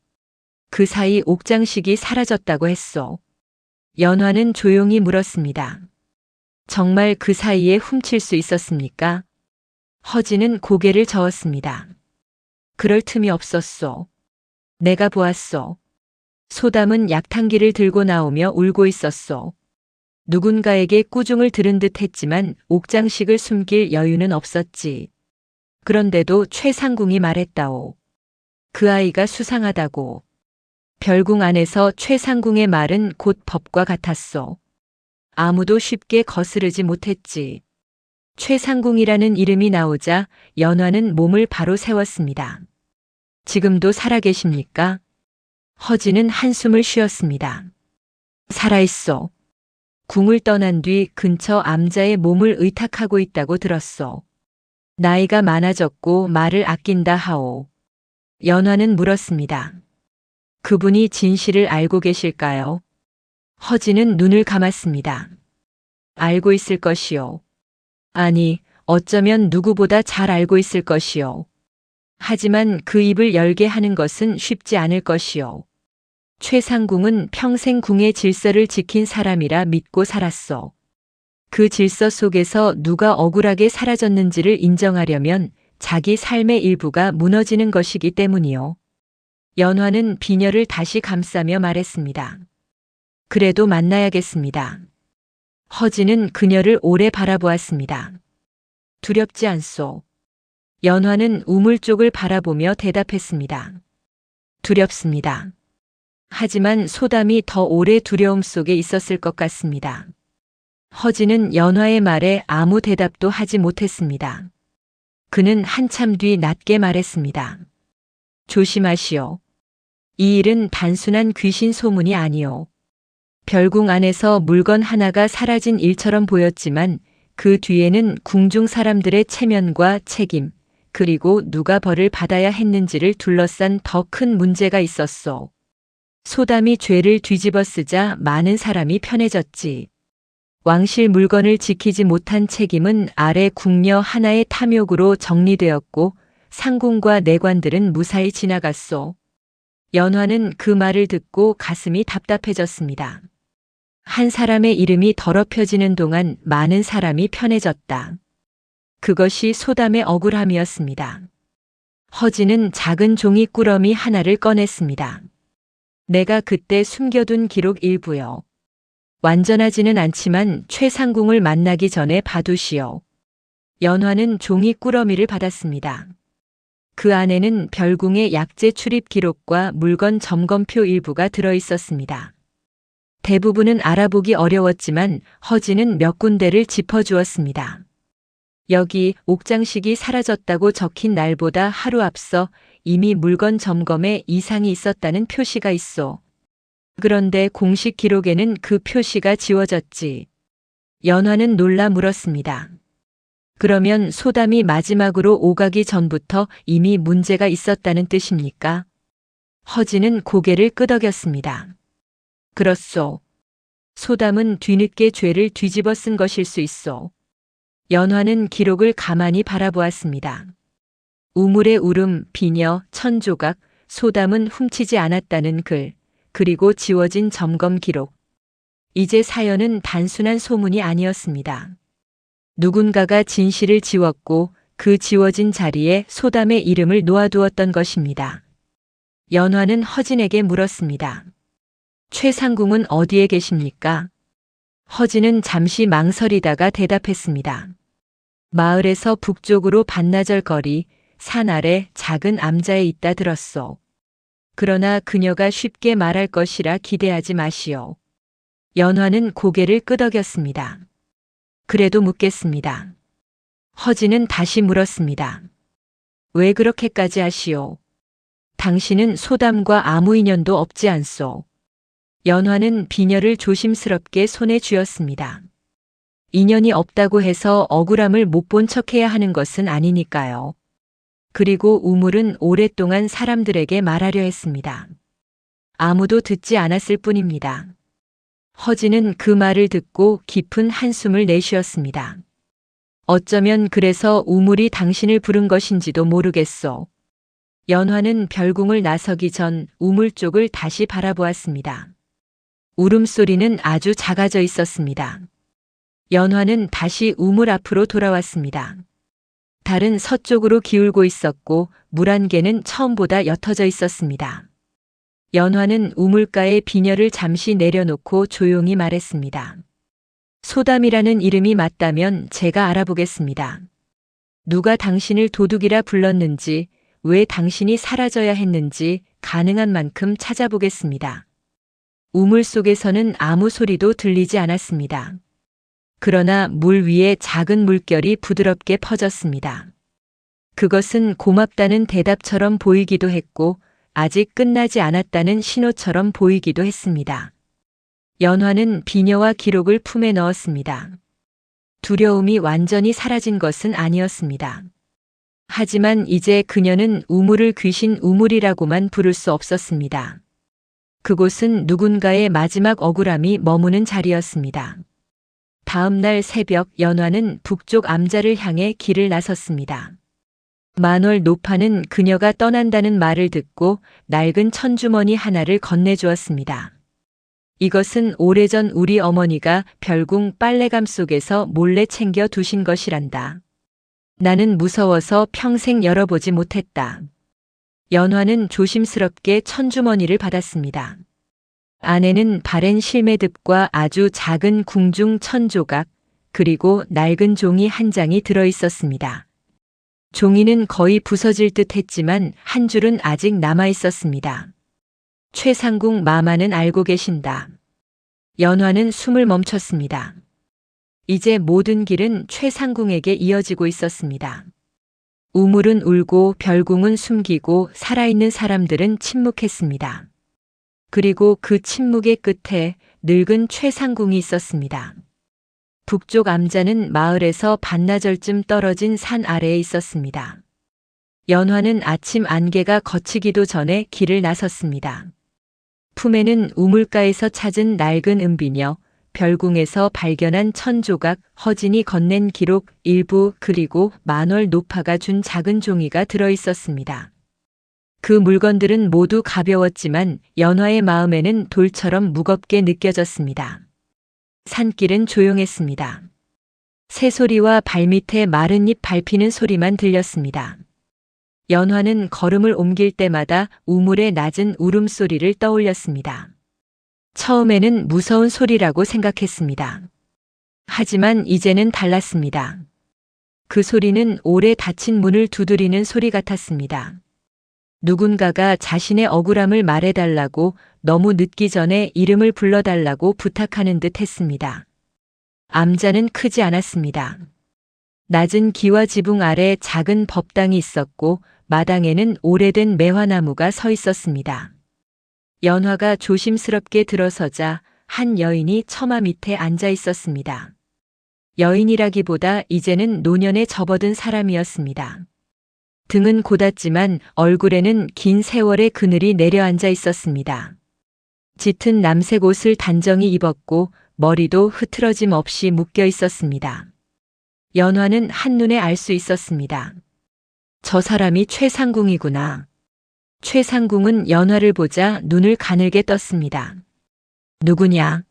[SPEAKER 1] 그 사이 옥장식이 사라졌다고 했소. 연화는 조용히 물었습니다. 정말 그 사이에 훔칠 수 있었습니까? 허진은 고개를 저었습니다. 그럴 틈이 없었소. 내가 보았소. 소담은 약탕기를 들고 나오며 울고 있었소. 누군가에게 꾸중을 들은 듯 했지만 옥장식을 숨길 여유는 없었지. 그런데도 최상궁이 말했다오. 그 아이가 수상하다고. 별궁 안에서 최상궁의 말은 곧 법과 같았소. 아무도 쉽게 거스르지 못했지. 최상궁이라는 이름이 나오자 연화는 몸을 바로 세웠습니다. 지금도 살아계십니까? 허진은 한숨을 쉬었습니다. 살아있소. 궁을 떠난 뒤 근처 암자의 몸을 의탁하고 있다고 들었소. 나이가 많아졌고 말을 아낀다 하오. 연화는 물었습니다. 그분이 진실을 알고 계실까요? 허진은 눈을 감았습니다. 알고 있을 것이요. 아니, 어쩌면 누구보다 잘 알고 있을 것이요. 하지만 그 입을 열게 하는 것은 쉽지 않을 것이요. 최상궁은 평생 궁의 질서를 지킨 사람이라 믿고 살았어. 그 질서 속에서 누가 억울하게 사라졌는지를 인정하려면 자기 삶의 일부가 무너지는 것이기 때문이요. 연화는 비녀를 다시 감싸며 말했습니다. 그래도 만나야겠습니다. 허진은 그녀를 오래 바라보았습니다. 두렵지 않소. 연화는 우물 쪽을 바라보며 대답했습니다. 두렵습니다. 하지만 소담이 더 오래 두려움 속에 있었을 것 같습니다. 허진은 연화의 말에 아무 대답도 하지 못했습니다. 그는 한참 뒤 낮게 말했습니다. 조심하시오. 이 일은 단순한 귀신 소문이 아니오. 별궁 안에서 물건 하나가 사라진 일처럼 보였지만 그 뒤에는 궁중 사람들의 체면과 책임, 그리고 누가 벌을 받아야 했는지를 둘러싼 더 큰 문제가 있었소. 소담이 죄를 뒤집어 쓰자 많은 사람이 편해졌지. 왕실 물건을 지키지 못한 책임은 아래 궁녀 하나의 탐욕으로 정리되었고 상궁과 내관들은 무사히 지나갔소. 연화는 그 말을 듣고 가슴이 답답해졌습니다. 한 사람의 이름이 더럽혀지는 동안 많은 사람이 편해졌다. 그것이 소담의 억울함이었습니다. 허진은 작은 종이 꾸러미 하나를 꺼냈습니다. 내가 그때 숨겨둔 기록 일부요. 완전하지는 않지만 최상궁을 만나기 전에 봐두시오. 연화는 종이 꾸러미를 받았습니다. 그 안에는 별궁의 약재 출입 기록과 물건 점검표 일부가 들어 있었습니다. 대부분은 알아보기 어려웠지만 허진은 몇 군데를 짚어주었습니다. 여기 옥장식이 사라졌다고 적힌 날보다 하루 앞서 이미 물건 점검에 이상이 있었다는 표시가 있어. 그런데 공식 기록에는 그 표시가 지워졌지. 연화는 놀라 물었습니다. 그러면 소담이 마지막으로 오가기 전부터 이미 문제가 있었다는 뜻입니까? 허진은 고개를 끄덕였습니다. 그렇소. 소담은 뒤늦게 죄를 뒤집어 쓴 것일 수 있어. 연화는 기록을 가만히 바라보았습니다. 우물의 울음, 비녀, 천조각, 소담은 훔치지 않았다는 글, 그리고 지워진 점검 기록. 이제 사연은 단순한 소문이 아니었습니다. 누군가가 진실을 지웠고 그 지워진 자리에 소담의 이름을 놓아두었던 것입니다. 연화는 허진에게 물었습니다. 최상궁은 어디에 계십니까? 허진은 잠시 망설이다가 대답했습니다. 마을에서 북쪽으로 반나절 거리, 산 아래 작은 암자에 있다 들었소. 그러나 그녀가 쉽게 말할 것이라 기대하지 마시오. 연화는 고개를 끄덕였습니다. 그래도 묻겠습니다. 허진은 다시 물었습니다. 왜 그렇게까지 하시오? 당신은 소담과 아무 인연도 없지 않소. 연화는 비녀를 조심스럽게 손에 쥐었습니다. 인연이 없다고 해서 억울함을 못 본 척해야 하는 것은 아니니까요. 그리고 우물은 오랫동안 사람들에게 말하려 했습니다. 아무도 듣지 않았을 뿐입니다. 허진은 그 말을 듣고 깊은 한숨을 내쉬었습니다. 어쩌면 그래서 우물이 당신을 부른 것인지도 모르겠소. 연화는 별궁을 나서기 전 우물 쪽을 다시 바라보았습니다. 울음소리는 아주 작아져 있었습니다. 연화는 다시 우물 앞으로 돌아왔습니다. 달은 서쪽으로 기울고 있었고 물안개는 처음보다 옅어져 있었습니다. 연화는 우물가에 비녀를 잠시 내려놓고 조용히 말했습니다. 소담이라는 이름이 맞다면 제가 알아보겠습니다. 누가 당신을 도둑이라 불렀는지, 왜 당신이 사라져야 했는지 가능한 만큼 찾아보겠습니다. 우물 속에서는 아무 소리도 들리지 않았습니다. 그러나 물 위에 작은 물결이 부드럽게 퍼졌습니다. 그것은 고맙다는 대답처럼 보이기도 했고 아직 끝나지 않았다는 신호처럼 보이기도 했습니다. 연화는 비녀와 기록을 품에 넣었습니다. 두려움이 완전히 사라진 것은 아니었습니다. 하지만 이제 그녀는 우물을 귀신 우물이라고만 부를 수 없었습니다. 그곳은 누군가의 마지막 억울함이 머무는 자리였습니다. 다음 날 새벽 연화는 북쪽 암자를 향해 길을 나섰습니다. 만월 노파는 그녀가 떠난다는 말을 듣고 낡은 천주머니 하나를 건네주었습니다. 이것은 오래전 우리 어머니가 별궁 빨래감 속에서 몰래 챙겨 두신 것이란다. 나는 무서워서 평생 열어보지 못했다. 연화는 조심스럽게 천주머니를 받았습니다. 안에는 바랜 실매듭과 아주 작은 궁중 천조각, 그리고 낡은 종이 한 장이 들어 있었습니다. 종이는 거의 부서질 듯 했지만 한 줄은 아직 남아 있었습니다. 최상궁 마마는 알고 계신다. 연화는 숨을 멈췄습니다. 이제 모든 길은 최상궁에게 이어지고 있었습니다. 우물은 울고 별궁은 숨기고 살아있는 사람들은 침묵했습니다. 그리고 그 침묵의 끝에 늙은 최상궁이 있었습니다. 북쪽 암자는 마을에서 반나절쯤 떨어진 산 아래에 있었습니다. 연화는 아침 안개가 걷히기도 전에 길을 나섰습니다. 품에는 우물가에서 찾은 낡은 은비녀, 별궁에서 발견한 천조각, 허진이 건넨 기록 일부 그리고 만월 노파가 준 작은 종이가 들어 있었습니다. 그 물건들은 모두 가벼웠지만 연화의 마음에는 돌처럼 무겁게 느껴졌습니다. 산길은 조용했습니다. 새소리와 발밑에 마른 잎 밟히는 소리만 들렸습니다. 연화는 걸음을 옮길 때마다 우물의 낮은 울음소리를 떠올렸습니다. 처음에는 무서운 소리라고 생각했습니다. 하지만 이제는 달랐습니다. 그 소리는 오래 닫힌 문을 두드리는 소리 같았습니다. 누군가가 자신의 억울함을 말해달라고 너무 늦기 전에 이름을 불러달라고 부탁하는 듯 했습니다. 암자는 크지 않았습니다. 낮은 기와 지붕 아래 작은 법당이 있었고 마당에는 오래된 매화나무가 서 있었습니다. 연화가 조심스럽게 들어서자 한 여인이 처마 밑에 앉아 있었습니다. 여인이라기보다 이제는 노년에 접어든 사람이었습니다. 등은 곧았지만 얼굴에는 긴 세월의 그늘이 내려앉아 있었습니다. 짙은 남색 옷을 단정히 입었고 머리도 흐트러짐 없이 묶여 있었습니다. 연화는 한눈에 알 수 있었습니다. 저 사람이 최상궁이구나. 최상궁은 연화를 보자 눈을 가늘게 떴습니다. 누구냐?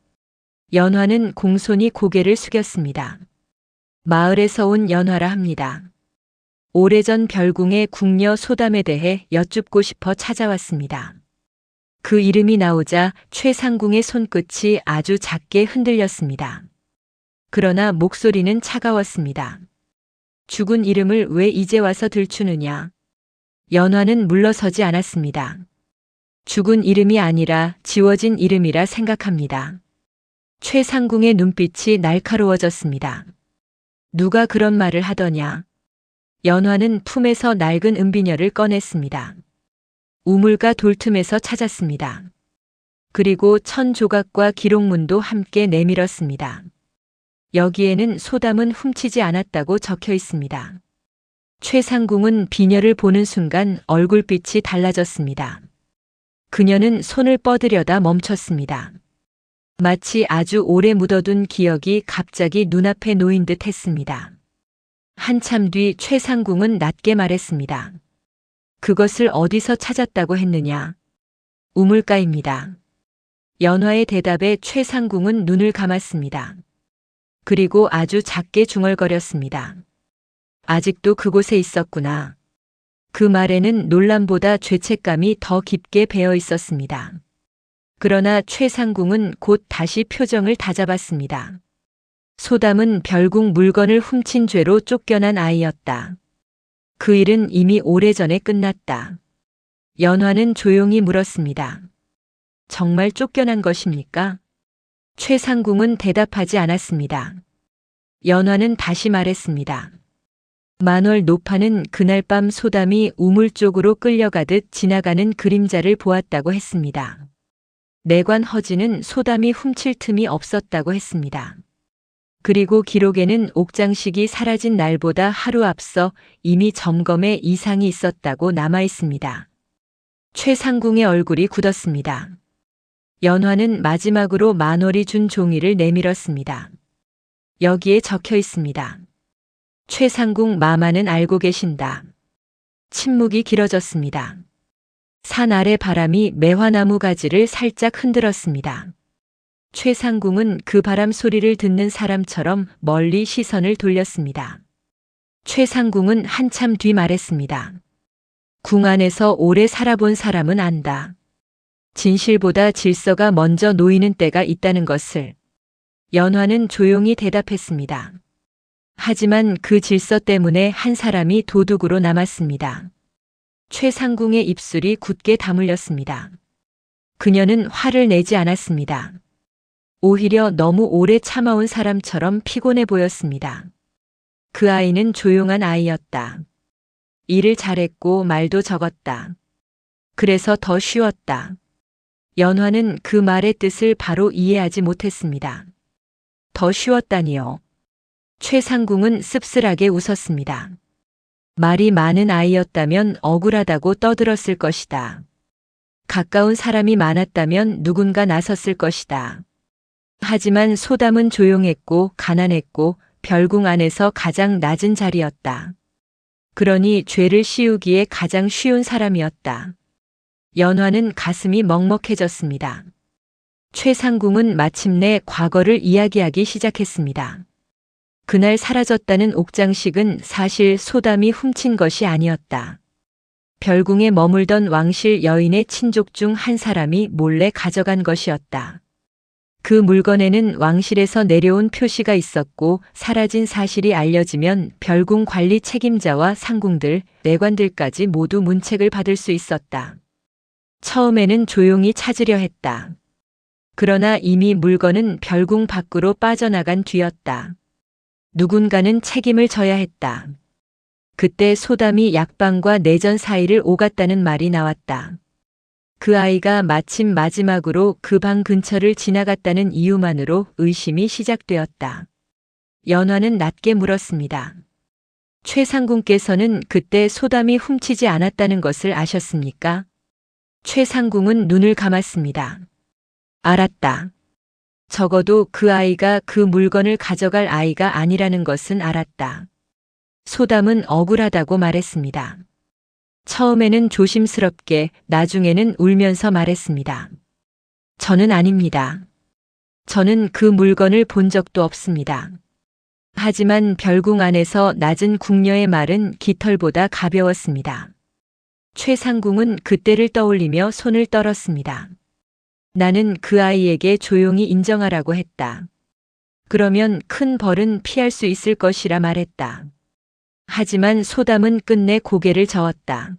[SPEAKER 1] 연화는 공손히 고개를 숙였습니다. 마을에서 온 연화라 합니다. 오래전 별궁의 궁녀 소담에 대해 여쭙고 싶어 찾아왔습니다. 그 이름이 나오자 최상궁의 손끝이 아주 작게 흔들렸습니다. 그러나 목소리는 차가웠습니다. 죽은 이름을 왜 이제 와서 들추느냐? 연화는 물러서지 않았습니다. 죽은 이름이 아니라 지워진 이름이라 생각합니다. 최상궁의 눈빛이 날카로워졌습니다. 누가 그런 말을 하더냐? 연화는 품에서 낡은 은비녀를 꺼냈습니다. 우물가 돌틈에서 찾았습니다. 그리고 천 조각과 기록문도 함께 내밀었습니다. 여기에는 소담은 훔치지 않았다고 적혀 있습니다. 최상궁은 비녀를 보는 순간 얼굴빛이 달라졌습니다. 그녀는 손을 뻗으려다 멈췄습니다. 마치 아주 오래 묻어둔 기억이 갑자기 눈앞에 놓인 듯 했습니다. 한참 뒤 최상궁은 낮게 말했습니다. 그것을 어디서 찾았다고 했느냐? 우물가입니다. 연화의 대답에 최상궁은 눈을 감았습니다. 그리고 아주 작게 중얼거렸습니다. 아직도 그곳에 있었구나. 그 말에는 놀람보다 죄책감이 더 깊게 배어 있었습니다. 그러나 최상궁은 곧 다시 표정을 다잡았습니다. 소담은 별궁 물건을 훔친 죄로 쫓겨난 아이였다. 그 일은 이미 오래전에 끝났다. 연화는 조용히 물었습니다. 정말 쫓겨난 것입니까? 최상궁은 대답하지 않았습니다. 연화는 다시 말했습니다. 만월 노파는 그날 밤 소담이 우물 쪽으로 끌려가듯 지나가는 그림자를 보았다고 했습니다. 내관 허지는 소담이 훔칠 틈이 없었다고 했습니다. 그리고 기록에는 옥장식이 사라진 날보다 하루 앞서 이미 점검에 이상이 있었다고 남아 있습니다. 최상궁의 얼굴이 굳었습니다. 연화는 마지막으로 만월이 준 종이를 내밀었습니다. 여기에 적혀 있습니다. 최상궁 마마는 알고 계신다. 침묵이 길어졌습니다. 산 아래 바람이 매화나무 가지를 살짝 흔들었습니다. 최상궁은 그 바람 소리를 듣는 사람처럼 멀리 시선을 돌렸습니다. 최상궁은 한참 뒤 말했습니다. 궁 안에서 오래 살아본 사람은 안다. 진실보다 질서가 먼저 놓이는 때가 있다는 것을. 연화는 조용히 대답했습니다. 하지만 그 질서 때문에 한 사람이 도둑으로 남았습니다. 최상궁의 입술이 굳게 다물렸습니다. 그녀는 화를 내지 않았습니다. 오히려 너무 오래 참아온 사람처럼 피곤해 보였습니다. 그 아이는 조용한 아이였다. 일을 잘했고 말도 적었다. 그래서 더 쉬웠다. 연화는 그 말의 뜻을 바로 이해하지 못했습니다. 더 쉬웠다니요. 최상궁은 씁쓸하게 웃었습니다. 말이 많은 아이였다면 억울하다고 떠들었을 것이다. 가까운 사람이 많았다면 누군가 나섰을 것이다. 하지만 소담은 조용했고 가난했고 별궁 안에서 가장 낮은 자리였다. 그러니 죄를 씌우기에 가장 쉬운 사람이었다. 연화는 가슴이 먹먹해졌습니다. 최상궁은 마침내 과거를 이야기하기 시작했습니다. 그날 사라졌다는 옥장식은 사실 소담이 훔친 것이 아니었다. 별궁에 머물던 왕실 여인의 친족 중 한 사람이 몰래 가져간 것이었다. 그 물건에는 왕실에서 내려온 표시가 있었고 사라진 사실이 알려지면 별궁 관리 책임자와 상궁들, 내관들까지 모두 문책을 받을 수 있었다. 처음에는 조용히 찾으려 했다. 그러나 이미 물건은 별궁 밖으로 빠져나간 뒤였다. 누군가는 책임을 져야 했다. 그때 소담이 약방과 내전 사이를 오갔다는 말이 나왔다. 그 아이가 마침 마지막으로 그 방 근처를 지나갔다는 이유만으로 의심이 시작되었다. 연화는 낮게 물었습니다. 최상궁께서는 그때 소담이 훔치지 않았다는 것을 아셨습니까? 최상궁은 눈을 감았습니다. 알았다. 적어도 그 아이가 그 물건을 가져갈 아이가 아니라는 것은 알았다. 소담은 억울하다고 말했습니다. 처음에는 조심스럽게, 나중에는 울면서 말했습니다. 저는 아닙니다. 저는 그 물건을 본 적도 없습니다. 하지만 별궁 안에서 낮은 궁녀의 말은 깃털보다 가벼웠습니다. 최상궁은 그때를 떠올리며 손을 떨었습니다. 나는 그 아이에게 조용히 인정하라고 했다. 그러면 큰 벌은 피할 수 있을 것이라 말했다. 하지만 소담은 끝내 고개를 저었다.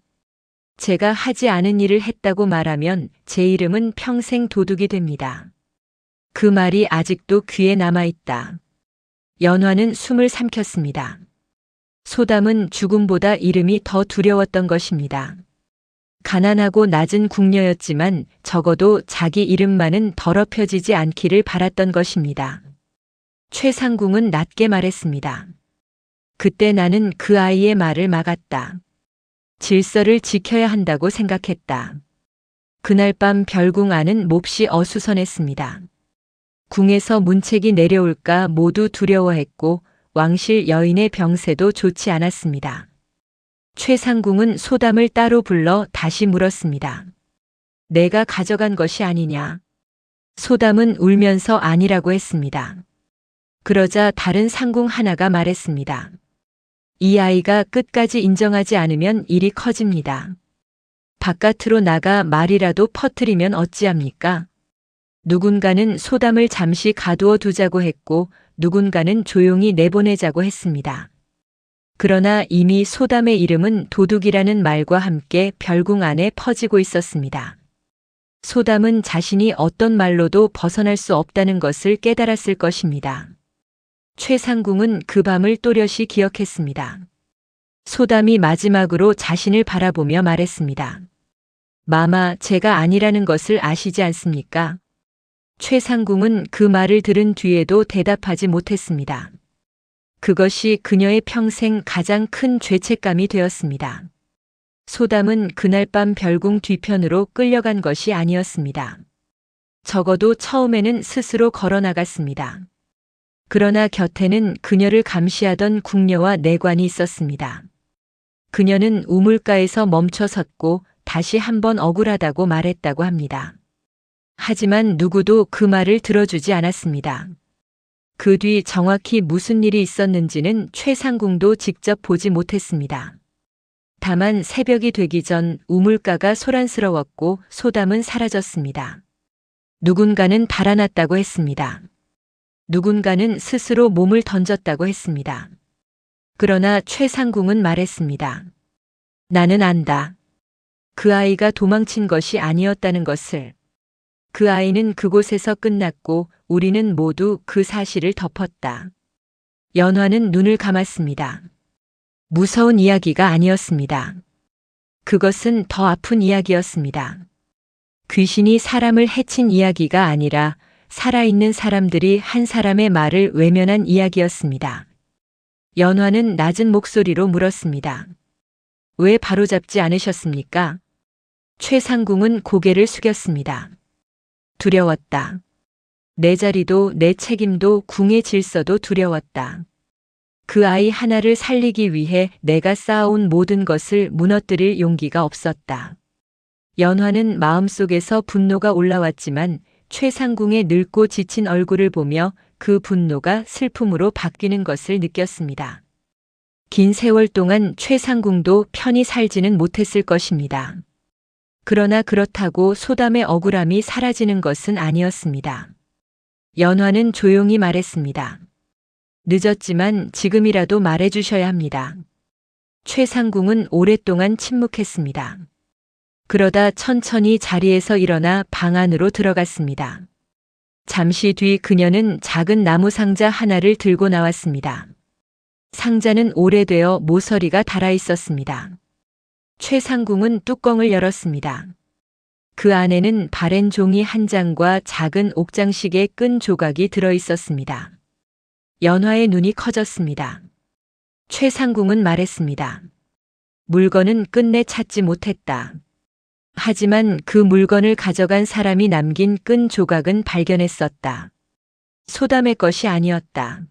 [SPEAKER 1] 제가 하지 않은 일을 했다고 말하면 제 이름은 평생 도둑이 됩니다. 그 말이 아직도 귀에 남아있다. 연화는 숨을 삼켰습니다. 소담은 죽음보다 이름이 더 두려웠던 것입니다. 가난하고 낮은 궁녀였지만 적어도 자기 이름만은 더럽혀지지 않기를 바랐던 것입니다. 최상궁은 낮게 말했습니다. 그때 나는 그 아이의 말을 막았다. 질서를 지켜야 한다고 생각했다. 그날 밤 별궁 안은 몹시 어수선했습니다. 궁에서 문책이 내려올까 모두 두려워했고 왕실 여인의 병세도 좋지 않았습니다. 최상궁은 소담을 따로 불러 다시 물었습니다. 내가 가져간 것이 아니냐? 소담은 울면서 아니라고 했습니다. 그러자 다른 상궁 하나가 말했습니다. 이 아이가 끝까지 인정하지 않으면 일이 커집니다. 바깥으로 나가 말이라도 퍼뜨리면 어찌합니까? 누군가는 소담을 잠시 가두어 두자고 했고 누군가는 조용히 내보내자고 했습니다. 그러나 이미 소담의 이름은 도둑이라는 말과 함께 별궁 안에 퍼지고 있었습니다. 소담은 자신이 어떤 말로도 벗어날 수 없다는 것을 깨달았을 것입니다. 최상궁은 그 밤을 또렷이 기억했습니다. 소담이 마지막으로 자신을 바라보며 말했습니다. 마마, 제가 아니라는 것을 아시지 않습니까? 최상궁은 그 말을 들은 뒤에도 대답하지 못했습니다. 그것이 그녀의 평생 가장 큰 죄책감이 되었습니다. 소담은 그날 밤 별궁 뒤편으로 끌려간 것이 아니었습니다. 적어도 처음에는 스스로 걸어 나갔습니다. 그러나 곁에는 그녀를 감시하던 궁녀와 내관이 있었습니다. 그녀는 우물가에서 멈춰 섰고 다시 한번 억울하다고 말했다고 합니다. 하지만 누구도 그 말을 들어주지 않았습니다. 그 뒤 정확히 무슨 일이 있었는지는 최상궁도 직접 보지 못했습니다. 다만 새벽이 되기 전 우물가가 소란스러웠고 소담은 사라졌습니다. 누군가는 달아났다고 했습니다. 누군가는 스스로 몸을 던졌다고 했습니다. 그러나 최상궁은 말했습니다. 나는 안다. 그 아이가 도망친 것이 아니었다는 것을. 그 아이는 그곳에서 끝났고 우리는 모두 그 사실을 덮었다. 연화는 눈을 감았습니다. 무서운 이야기가 아니었습니다. 그것은 더 아픈 이야기였습니다. 귀신이 사람을 해친 이야기가 아니라 살아있는 사람들이 한 사람의 말을 외면한 이야기였습니다. 연화는 낮은 목소리로 물었습니다. 왜 바로잡지 않으셨습니까? 최상궁은 고개를 숙였습니다. 두려웠다. 내 자리도 내 책임도 궁의 질서도 두려웠다. 그 아이 하나를 살리기 위해 내가 쌓아온 모든 것을 무너뜨릴 용기가 없었다. 연화는 마음속에서 분노가 올라왔지만 최상궁의 늙고 지친 얼굴을 보며 그 분노가 슬픔으로 바뀌는 것을 느꼈습니다. 긴 세월 동안 최상궁도 편히 살지는 못했을 것입니다. 그러나 그렇다고 소담의 억울함이 사라지는 것은 아니었습니다. 연화는 조용히 말했습니다. 늦었지만 지금이라도 말해주셔야 합니다. 최상궁은 오랫동안 침묵했습니다. 그러다 천천히 자리에서 일어나 방 안으로 들어갔습니다. 잠시 뒤 그녀는 작은 나무 상자 하나를 들고 나왔습니다. 상자는 오래되어 모서리가 달아 있었습니다. 최상궁은 뚜껑을 열었습니다. 그 안에는 바랜 종이 한 장과 작은 옥장식의 끈 조각이 들어 있었습니다. 연화의 눈이 커졌습니다. 최상궁은 말했습니다. 물건은 끝내 찾지 못했다. 하지만 그 물건을 가져간 사람이 남긴 끈 조각은 발견했었다. 소담의 것이 아니었다.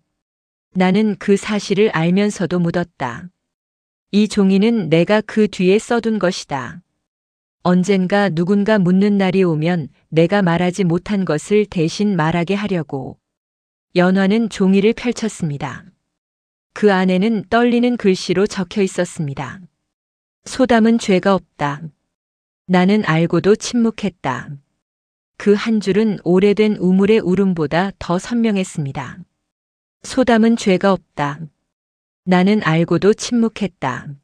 [SPEAKER 1] 나는 그 사실을 알면서도 묻었다. 이 종이는 내가 그 뒤에 써둔 것이다. 언젠가 누군가 묻는 날이 오면 내가 말하지 못한 것을 대신 말하게 하려고. 연화는 종이를 펼쳤습니다. 그 안에는 떨리는 글씨로 적혀 있었습니다. 소담은 죄가 없다. 나는 알고도 침묵했다. 그 한 줄은 오래된 우물의 울음보다 더 선명했습니다. 소담은 죄가 없다. 나는 알고도 침묵했다.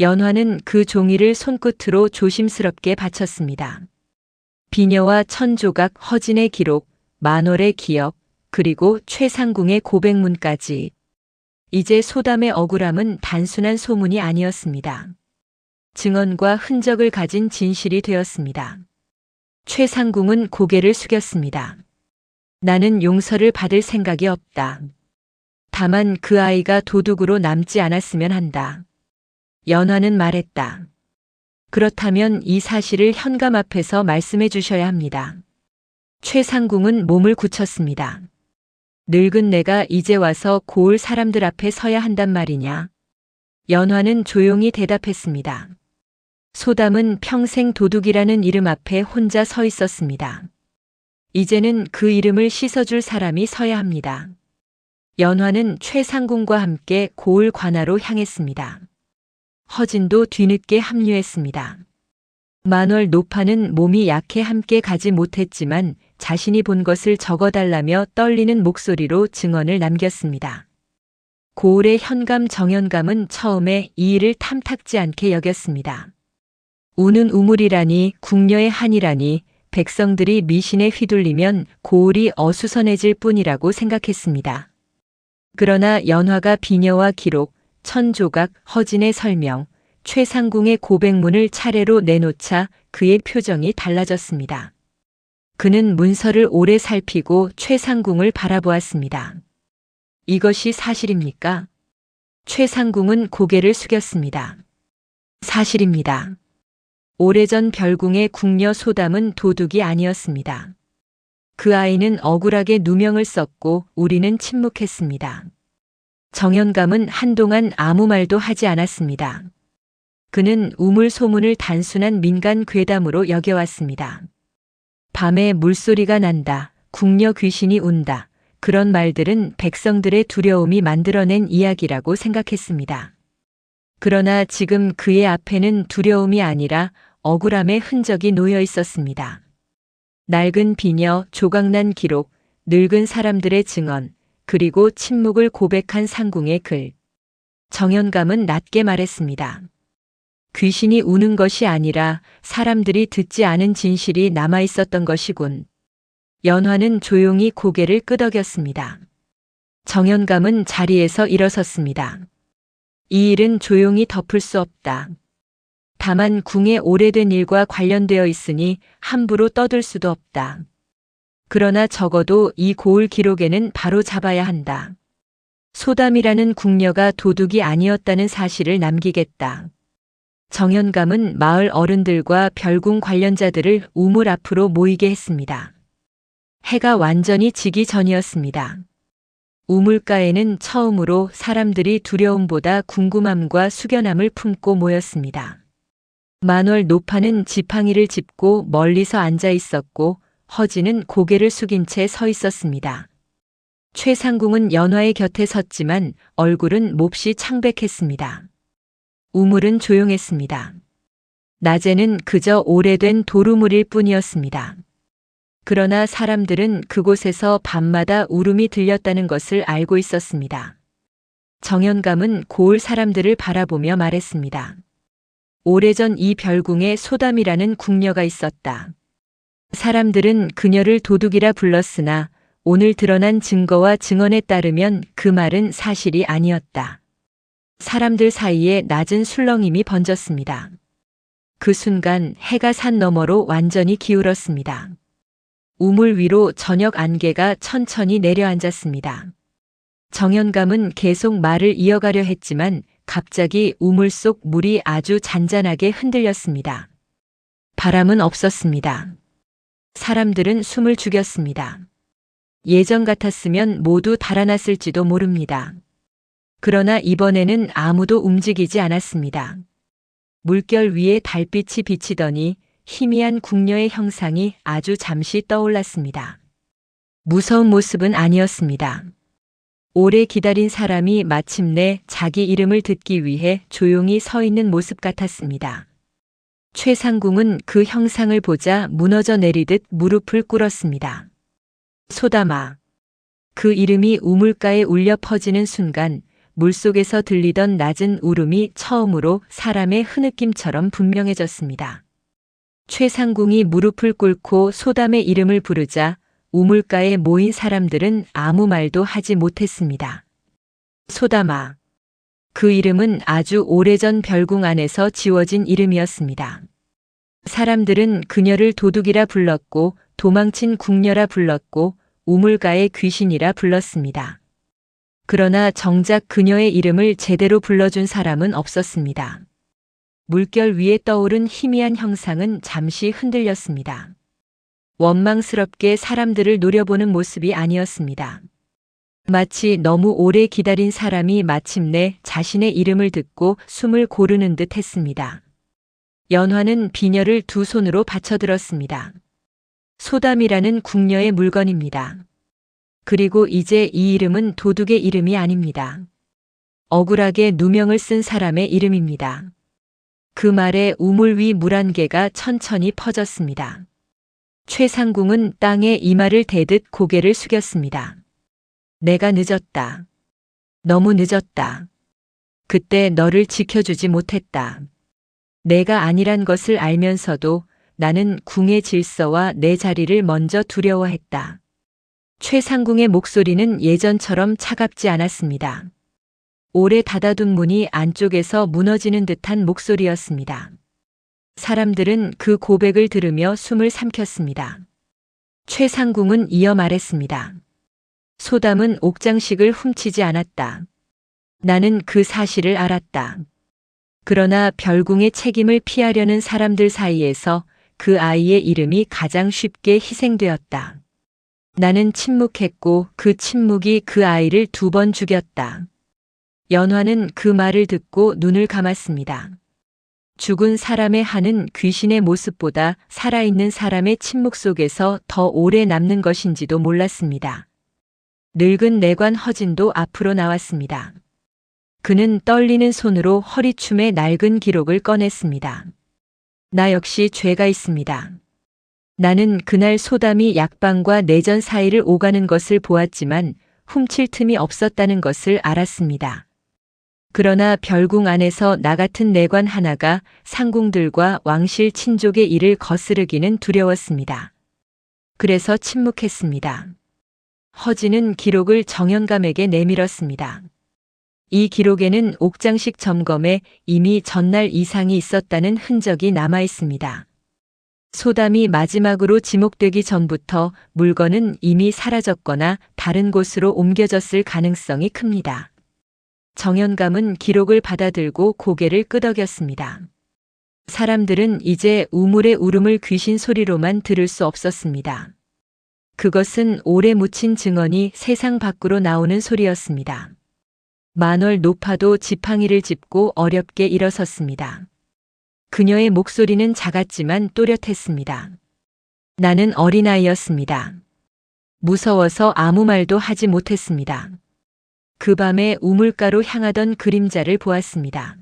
[SPEAKER 1] 연화는 그 종이를 손끝으로 조심스럽게 받쳤습니다. 비녀와 천조각 허진의 기록, 만월의 기억, 그리고 최상궁의 고백문까지. 이제 소담의 억울함은 단순한 소문이 아니었습니다. 증언과 흔적을 가진 진실이 되었습니다. 최상궁은 고개를 숙였습니다. 나는 용서를 받을 생각이 없다. 다만 그 아이가 도둑으로 남지 않았으면 한다. 연화는 말했다. 그렇다면 이 사실을 현감 앞에서 말씀해 주셔야 합니다. 최상궁은 몸을 굳혔습니다. 늙은 내가 이제 와서 고을 사람들 앞에 서야 한단 말이냐? 연화는 조용히 대답했습니다. 소담은 평생 도둑이라는 이름 앞에 혼자 서 있었습니다. 이제는 그 이름을 씻어줄 사람이 서야 합니다. 연화는 최상궁과 함께 고을 관하로 향했습니다. 허진도 뒤늦게 합류했습니다. 만월 노파는 몸이 약해 함께 가지 못했지만 자신이 본 것을 적어달라며 떨리는 목소리로 증언을 남겼습니다. 고을의 현감 정현감은 처음에 이 일을 탐탁지 않게 여겼습니다. 우는 우물이라니 궁녀의 한이라니 백성들이 미신에 휘둘리면 고을이 어수선해질 뿐이라고 생각했습니다. 그러나 연화가 비녀와 기록, 천조각, 허진의 설명, 최상궁의 고백문을 차례로 내놓자 그의 표정이 달라졌습니다. 그는 문서를 오래 살피고 최상궁을 바라보았습니다. 이것이 사실입니까? 최상궁은 고개를 숙였습니다. 사실입니다. 오래전 별궁의 궁녀 소담은 도둑이 아니었습니다. 그 아이는 억울하게 누명을 썼고 우리는 침묵했습니다. 정현감은 한동안 아무 말도 하지 않았습니다. 그는 우물 소문을 단순한 민간 괴담으로 여겨왔습니다. 밤에 물소리가 난다, 궁녀 귀신이 운다. 그런 말들은 백성들의 두려움이 만들어낸 이야기라고 생각했습니다. 그러나 지금 그의 앞에는 두려움이 아니라 억울함의 흔적이 놓여 있었습니다. 낡은 비녀, 조각난 기록, 늙은 사람들의 증언, 그리고 침묵을 고백한 상궁의 글. 정현감은 낮게 말했습니다. 귀신이 우는 것이 아니라 사람들이 듣지 않은 진실이 남아 있었던 것이군. 연화는 조용히 고개를 끄덕였습니다. 정현감은 자리에서 일어섰습니다. 이 일은 조용히 덮을 수 없다. 다만 궁의 오래된 일과 관련되어 있으니 함부로 떠들 수도 없다. 그러나 적어도 이 고을 기록에는 바로 잡아야 한다. 소담이라는 궁녀가 도둑이 아니었다는 사실을 남기겠다. 정현감은 마을 어른들과 별궁 관련자들을 우물 앞으로 모이게 했습니다. 해가 완전히 지기 전이었습니다. 우물가에는 처음으로 사람들이 두려움보다 궁금함과 숙연함을 품고 모였습니다. 만월 노파는 지팡이를 짚고 멀리서 앉아 있었고 허진은 고개를 숙인 채 서 있었습니다. 최상궁은 연화의 곁에 섰지만 얼굴은 몹시 창백했습니다. 우물은 조용했습니다. 낮에는 그저 오래된 도루묵일 뿐이었습니다. 그러나 사람들은 그곳에서 밤마다 울음이 들렸다는 것을 알고 있었습니다. 정현감은 고을 사람들을 바라보며 말했습니다. 오래전 이 별궁에 소담이라는 궁녀가 있었다. 사람들은 그녀를 도둑이라 불렀으나 오늘 드러난 증거와 증언에 따르면 그 말은 사실이 아니었다. 사람들 사이에 낮은 술렁임이 번졌습니다. 그 순간 해가 산 너머로 완전히 기울었습니다. 우물 위로 저녁 안개가 천천히 내려앉았습니다. 정현감은 계속 말을 이어가려 했지만 갑자기 우물 속 물이 아주 잔잔하게 흔들렸습니다. 바람은 없었습니다. 사람들은 숨을 죽였습니다. 예전 같았으면 모두 달아났을지도 모릅니다. 그러나 이번에는 아무도 움직이지 않았습니다. 물결 위에 달빛이 비치더니 희미한 궁녀의 형상이 아주 잠시 떠올랐습니다. 무서운 모습은 아니었습니다. 오래 기다린 사람이 마침내 자기 이름을 듣기 위해 조용히 서 있는 모습 같았습니다. 최상궁은 그 형상을 보자 무너져 내리듯 무릎을 꿇었습니다. 소담아. 그 이름이 우물가에 울려 퍼지는 순간 물속에서 들리던 낮은 울음이 처음으로 사람의 흐느낌처럼 분명해졌습니다. 최상궁이 무릎을 꿇고 소담의 이름을 부르자 우물가에 모인 사람들은 아무 말도 하지 못했습니다. 소담아. 그 이름은 아주 오래전 별궁 안에서 지워진 이름이었습니다. 사람들은 그녀를 도둑이라 불렀고 도망친 궁녀라 불렀고 우물가의 귀신이라 불렀습니다. 그러나 정작 그녀의 이름을 제대로 불러준 사람은 없었습니다. 물결 위에 떠오른 희미한 형상은 잠시 흔들렸습니다. 원망스럽게 사람들을 노려보는 모습이 아니었습니다. 마치 너무 오래 기다린 사람이 마침내 자신의 이름을 듣고 숨을 고르는 듯 했습니다. 연화는 비녀를 두 손으로 받쳐들었습니다. 소담이라는 궁녀의 물건입니다. 그리고 이제 이 이름은 도둑의 이름이 아닙니다. 억울하게 누명을 쓴 사람의 이름입니다. 그 말에 우물 위 물 한 개가 천천히 퍼졌습니다. 최상궁은 땅에 이마를 대듯 고개를 숙였습니다. 내가 늦었다. 너무 늦었다. 그때 너를 지켜주지 못했다. 내가 아니란 것을 알면서도 나는 궁의 질서와 내 자리를 먼저 두려워했다. 최상궁의 목소리는 예전처럼 차갑지 않았습니다. 오래 닫아둔 문이 안쪽에서 무너지는 듯한 목소리였습니다. 사람들은 그 고백을 들으며 숨을 삼켰습니다. 최상궁은 이어 말했습니다. 소담은 옥장식을 훔치지 않았다. 나는 그 사실을 알았다. 그러나 별궁의 책임을 피하려는 사람들 사이에서 그 아이의 이름이 가장 쉽게 희생되었다. 나는 침묵했고 그 침묵이 그 아이를 2번 죽였다. 연화는 그 말을 듣고 눈을 감았습니다. 죽은 사람의 한은 귀신의 모습보다 살아있는 사람의 침묵 속에서 더 오래 남는 것인지도 몰랐습니다. 늙은 내관 허진도 앞으로 나왔습니다. 그는 떨리는 손으로 허리춤의 낡은 기록을 꺼냈습니다. 나 역시 죄가 있습니다. 나는 그날 소담이 약방과 내전 사이를 오가는 것을 보았지만 훔칠 틈이 없었다는 것을 알았습니다. 그러나 별궁 안에서 나 같은 내관 하나가 상궁들과 왕실 친족의 일을 거스르기는 두려웠습니다. 그래서 침묵했습니다. 허진은 기록을 정연감에게 내밀었습니다. 이 기록에는 옥장식 점검에 이미 전날 이상이 있었다는 흔적이 남아 있습니다. 소담이 마지막으로 지목되기 전부터 물건은 이미 사라졌거나 다른 곳으로 옮겨졌을 가능성이 큽니다. 정연감은 기록을 받아들고 고개를 끄덕였습니다. 사람들은 이제 우물의 울음을 귀신 소리로만 들을 수 없었습니다. 그것은 오래 묻힌 증언이 세상 밖으로 나오는 소리였습니다. 만월 노파도 지팡이를 짚고 어렵게 일어섰습니다. 그녀의 목소리는 작았지만 또렷했습니다. 나는 어린아이였습니다. 무서워서 아무 말도 하지 못했습니다. 그 밤에 우물가로 향하던 그림자를 보았습니다.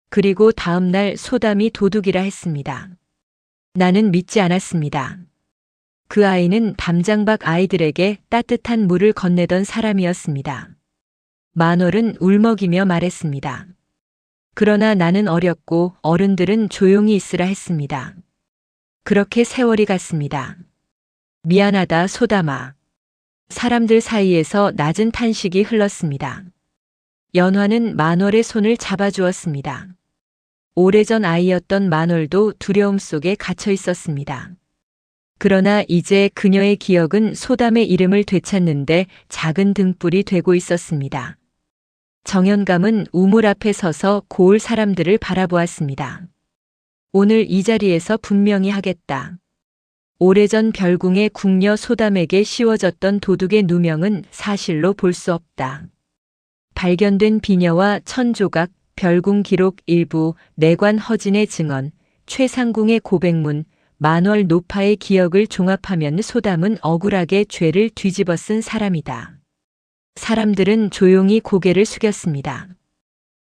[SPEAKER 1] 그리고 다음 날 소담이 도둑이라 했습니다. 나는 믿지 않았습니다. 그 아이는 담장박 아이들에게 따뜻한 물을 건네던 사람이었습니다. 만월은 울먹이며 말했습니다. 그러나 나는 어렸고 어른들은 조용히 있으라 했습니다. 그렇게 세월이 갔습니다. 미안하다 소담아. 사람들 사이에서 낮은 탄식이 흘렀습니다. 연화는 만월의 손을 잡아주었습니다. 오래전 아이였던 만월도 두려움 속에 갇혀 있었습니다. 그러나 이제 그녀의 기억은 소담의 이름을 되찾는데 작은 등불이 되고 있었습니다. 정연감은 우물 앞에 서서 고을 사람들을 바라보았습니다. 오늘 이 자리에서 분명히 하겠다. 오래전 별궁의 궁녀 소담에게 씌워졌던 도둑의 누명은 사실로 볼 수 없다. 발견된 비녀와 천조각, 별궁 기록 일부, 내관 허진의 증언, 최상궁의 고백문, 만월 노파의 기억을 종합하면 소담은 억울하게 죄를 뒤집어 쓴 사람이다. 사람들은 조용히 고개를 숙였습니다.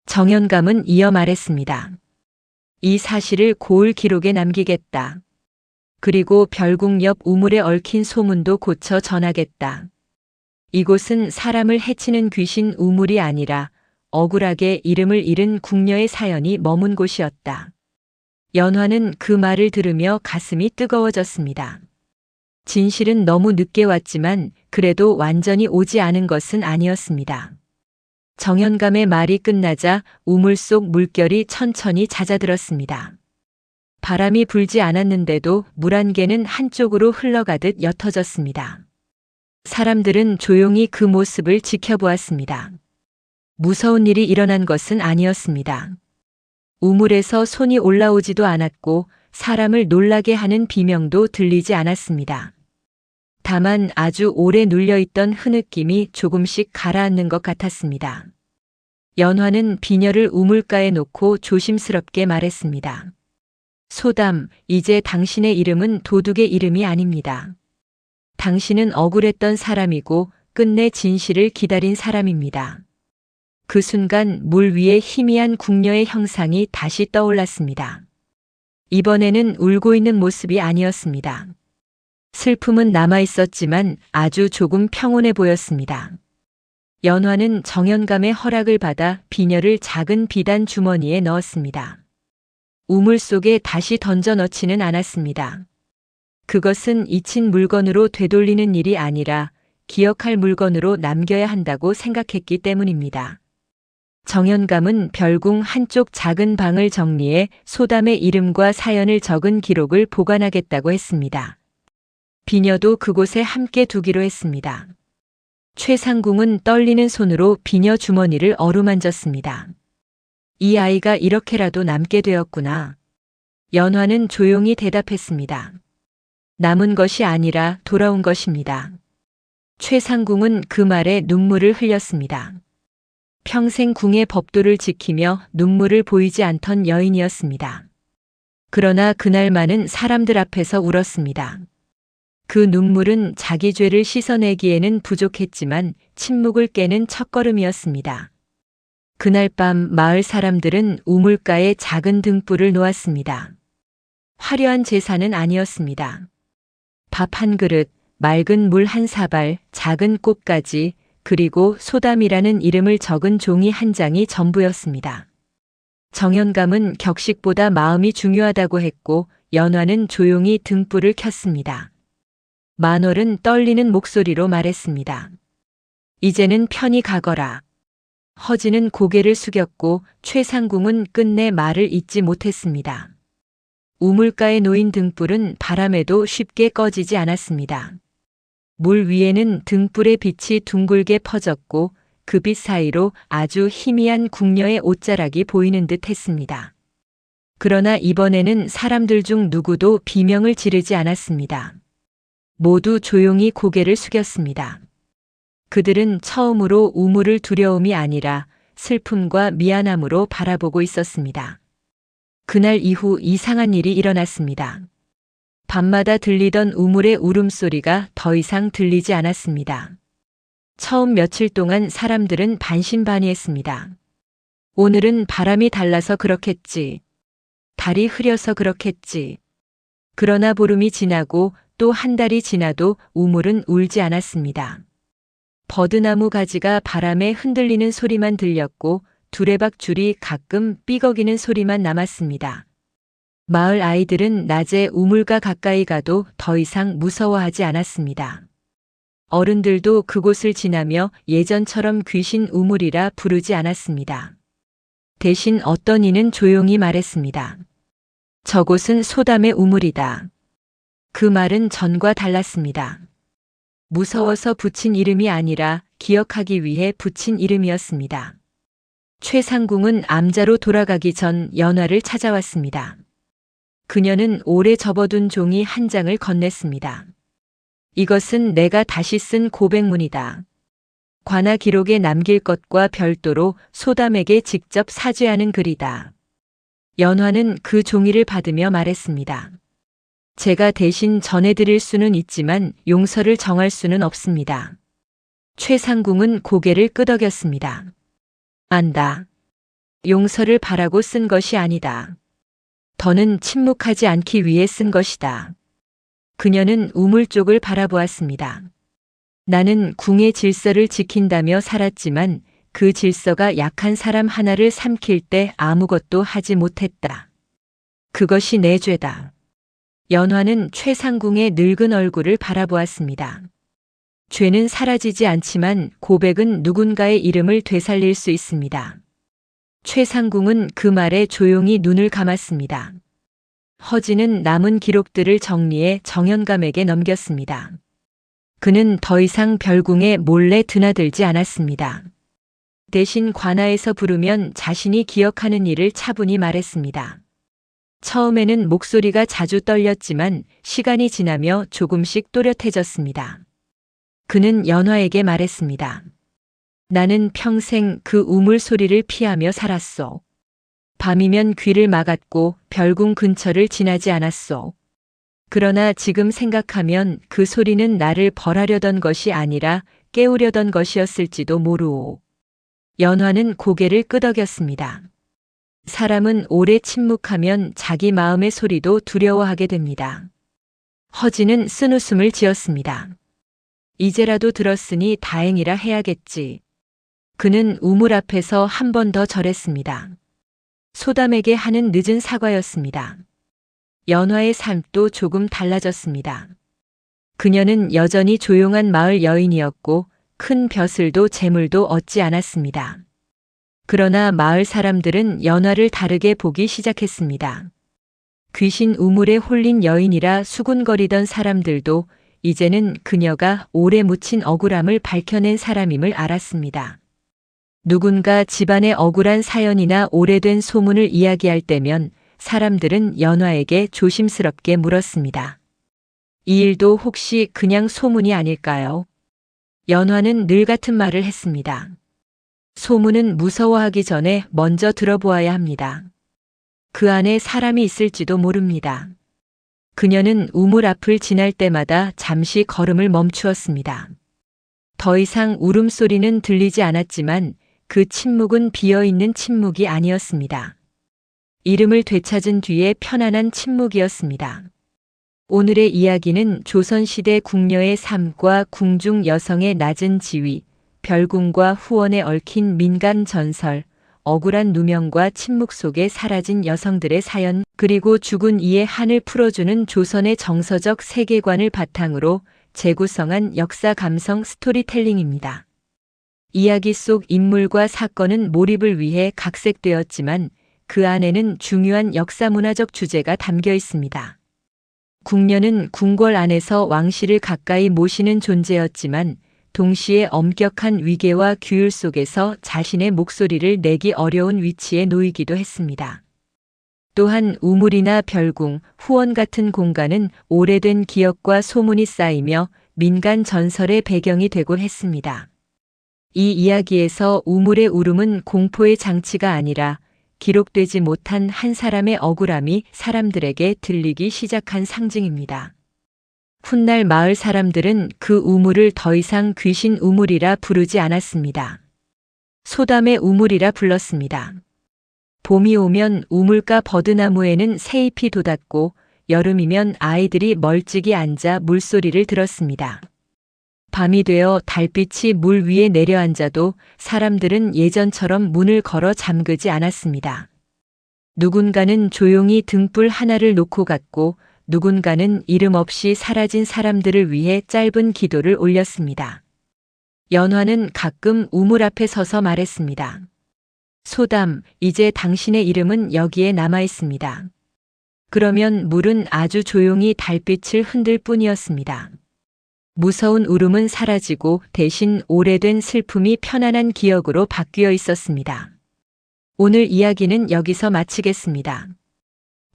[SPEAKER 1] 정연감은 이어 말했습니다. 이 사실을 고을 기록에 남기겠다. 그리고 별궁 옆 우물에 얽힌 소문도 고쳐 전하겠다. 이곳은 사람을 해치는 귀신 우물이 아니라 억울하게 이름을 잃은 궁녀의 사연이 머문 곳이었다. 연화는 그 말을 들으며 가슴이 뜨거워졌습니다. 진실은 너무 늦게 왔지만 그래도 완전히 오지 않은 것은 아니었습니다. 정연감의 말이 끝나자 우물 속 물결이 천천히 잦아들었습니다. 바람이 불지 않았는데도 물 한 개는 한쪽으로 흘러가듯 옅어졌습니다. 사람들은 조용히 그 모습을 지켜보았습니다. 무서운 일이 일어난 것은 아니었습니다. 우물에서 손이 올라오지도 않았고 사람을 놀라게 하는 비명도 들리지 않았습니다. 다만 아주 오래 눌려있던 흐느낌이 조금씩 가라앉는 것 같았습니다. 연화는 비녀를 우물가에 놓고 조심스럽게 말했습니다. 소담, 이제 당신의 이름은 도둑의 이름이 아닙니다. 당신은 억울했던 사람이고 끝내 진실을 기다린 사람입니다. 그 순간 물 위에 희미한 궁녀의 형상이 다시 떠올랐습니다. 이번에는 울고 있는 모습이 아니었습니다. 슬픔은 남아있었지만 아주 조금 평온해 보였습니다. 연화는 정연감의 허락을 받아 비녀를 작은 비단 주머니에 넣었습니다. 우물 속에 다시 던져 넣지는 않았습니다. 그것은 잊힌 물건으로 되돌리는 일이 아니라 기억할 물건으로 남겨야 한다고 생각했기 때문입니다. 정연감은 별궁 한쪽 작은 방을 정리해 소담의 이름과 사연을 적은 기록을 보관하겠다고 했습니다. 비녀도 그곳에 함께 두기로 했습니다. 최상궁은 떨리는 손으로 비녀 주머니를 어루만졌습니다. 이 아이가 이렇게라도 남게 되었구나. 연화는 조용히 대답했습니다. 남은 것이 아니라 돌아온 것입니다. 최상궁은 그 말에 눈물을 흘렸습니다. 평생 궁의 법도를 지키며 눈물을 보이지 않던 여인이었습니다. 그러나 그날만은 사람들 앞에서 울었습니다. 그 눈물은 자기 죄를 씻어내기에는 부족했지만 침묵을 깨는 첫걸음이었습니다. 그날 밤 마을 사람들은 우물가에 작은 등불을 놓았습니다. 화려한 제사는 아니었습니다. 밥 한 그릇, 맑은 물 한 사발, 작은 꽃가지, 그리고 소담이라는 이름을 적은 종이 한 장이 전부였습니다. 정연감은 격식보다 마음이 중요하다고 했고 연화는 조용히 등불을 켰습니다. 만월은 떨리는 목소리로 말했습니다. 이제는 편히 가거라. 허지는 고개를 숙였고 최상궁은 끝내 말을 잇지 못했습니다. 우물가에 놓인 등불은 바람에도 쉽게 꺼지지 않았습니다. 물 위에는 등불의 빛이 둥글게 퍼졌고 그 빛 사이로 아주 희미한 궁녀의 옷자락이 보이는 듯 했습니다. 그러나 이번에는 사람들 중 누구도 비명을 지르지 않았습니다. 모두 조용히 고개를 숙였습니다. 그들은 처음으로 우물을 두려움이 아니라 슬픔과 미안함으로 바라보고 있었습니다. 그날 이후 이상한 일이 일어났습니다. 밤마다 들리던 우물의 울음소리가 더 이상 들리지 않았습니다. 처음 며칠 동안 사람들은 반신반의했습니다. 오늘은 바람이 달라서 그렇겠지. 달이 흐려서 그렇겠지. 그러나 보름이 지나고 또 한 달이 지나도 우물은 울지 않았습니다. 버드나무 가지가 바람에 흔들리는 소리만 들렸고 두레박 줄이 가끔 삐걱이는 소리만 남았습니다. 마을 아이들은 낮에 우물가 가까이 가도 더 이상 무서워하지 않았습니다. 어른들도 그곳을 지나며 예전처럼 귀신 우물이라 부르지 않았습니다. 대신 어떤 이는 조용히 말했습니다. 저곳은 소담의 우물이다. 그 말은 전과 달랐습니다. 무서워서 붙인 이름이 아니라 기억하기 위해 붙인 이름이었습니다. 최상궁은 암자로 돌아가기 전 연화를 찾아왔습니다. 그녀는 오래 접어둔 종이 한 장을 건넸습니다. 이것은 내가 다시 쓴 고백문이다. 관아 기록에 남길 것과 별도로 소담에게 직접 사죄하는 글이다. 연화는 그 종이를 받으며 말했습니다. 제가 대신 전해드릴 수는 있지만 용서를 정할 수는 없습니다. 최상궁은 고개를 끄덕였습니다. 안다. 용서를 바라고 쓴 것이 아니다. 더는 침묵하지 않기 위해 쓴 것이다. 그녀는 우물 쪽을 바라보았습니다. 나는 궁의 질서를 지킨다며 살았지만 그 질서가 약한 사람 하나를 삼킬 때 아무것도 하지 못했다. 그것이 내 죄다. 연화는 최상궁의 늙은 얼굴을 바라보았습니다. 죄는 사라지지 않지만 고백은 누군가의 이름을 되살릴 수 있습니다. 최상궁은 그 말에 조용히 눈을 감았습니다. 허진은 남은 기록들을 정리해 정현감에게 넘겼습니다. 그는 더 이상 별궁에 몰래 드나들지 않았습니다. 대신 관아에서 부르면 자신이 기억하는 일을 차분히 말했습니다. 처음에는 목소리가 자주 떨렸지만 시간이 지나며 조금씩 또렷해졌습니다. 그는 연화에게 말했습니다. 나는 평생 그 우물 소리를 피하며 살았소. 밤이면 귀를 막았고 별궁 근처를 지나지 않았소. 그러나 지금 생각하면 그 소리는 나를 벌하려던 것이 아니라 깨우려던 것이었을지도 모르오. 연화는 고개를 끄덕였습니다. 사람은 오래 침묵하면 자기 마음의 소리도 두려워하게 됩니다. 허진은 쓴웃음을 지었습니다. 이제라도 들었으니 다행이라 해야겠지. 그는 우물 앞에서 한 번 더 절했습니다. 소담에게 하는 늦은 사과였습니다. 연화의 삶도 조금 달라졌습니다. 그녀는 여전히 조용한 마을 여인이었고 큰 벼슬도 재물도 얻지 않았습니다. 그러나 마을 사람들은 연화를 다르게 보기 시작했습니다. 귀신 우물에 홀린 여인이라 수군거리던 사람들도 이제는 그녀가 오래 묻힌 억울함을 밝혀낸 사람임을 알았습니다. 누군가 집안의 억울한 사연이나 오래된 소문을 이야기할 때면 사람들은 연화에게 조심스럽게 물었습니다. 이 일도 혹시 그냥 소문이 아닐까요? 연화는 늘 같은 말을 했습니다. 소문은 무서워하기 전에 먼저 들어보아야 합니다. 그 안에 사람이 있을지도 모릅니다. 그녀는 우물 앞을 지날 때마다 잠시 걸음을 멈추었습니다. 더 이상 울음소리는 들리지 않았지만 그 침묵은 비어있는 침묵이 아니었습니다. 이름을 되찾은 뒤에 편안한 침묵이었습니다. 오늘의 이야기는 조선시대 궁녀의 삶과 궁중 여성의 낮은 지위, 별궁과 후원에 얽힌 민간 전설, 억울한 누명과 침묵 속에 사라진 여성들의 사연, 그리고 죽은 이의 한을 풀어주는 조선의 정서적 세계관을 바탕으로 재구성한 역사 감성 스토리텔링입니다. 이야기 속 인물과 사건은 몰입을 위해 각색되었지만 그 안에는 중요한 역사문화적 주제가 담겨 있습니다. 궁녀는 궁궐 안에서 왕실을 가까이 모시는 존재였지만 동시에 엄격한 위계와 규율 속에서 자신의 목소리를 내기 어려운 위치에 놓이기도 했습니다. 또한 우물이나 별궁, 후원 같은 공간은 오래된 기억과 소문이 쌓이며 민간 전설의 배경이 되곤 했습니다. 이 이야기에서 우물의 울음은 공포의 장치가 아니라 기록되지 못한 한 사람의 억울함이 사람들에게 들리기 시작한 상징입니다. 훗날 마을 사람들은 그 우물을 더 이상 귀신 우물이라 부르지 않았습니다. 소담의 우물이라 불렀습니다. 봄이 오면 우물가 버드나무에는 새잎이 돋았고 여름이면 아이들이 멀찍이 앉아 물소리를 들었습니다. 밤이 되어 달빛이 물 위에 내려앉아도 사람들은 예전처럼 문을 걸어 잠그지 않았습니다. 누군가는 조용히 등불 하나를 놓고 갔고 누군가는 이름 없이 사라진 사람들을 위해 짧은 기도를 올렸습니다. 연화는 가끔 우물 앞에 서서 말했습니다. 소담, 이제 당신의 이름은 여기에 남아 있습니다. 그러면 물은 아주 조용히 달빛을 흔들 뿐이었습니다. 무서운 울음은 사라지고 대신 오래된 슬픔이 편안한 기억으로 바뀌어 있었습니다. 오늘 이야기는 여기서 마치겠습니다.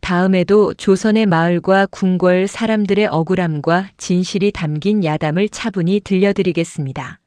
[SPEAKER 1] 다음에도 조선의 마을과 궁궐 사람들의 억울함과 진실이 담긴 야담을 차분히 들려드리겠습니다.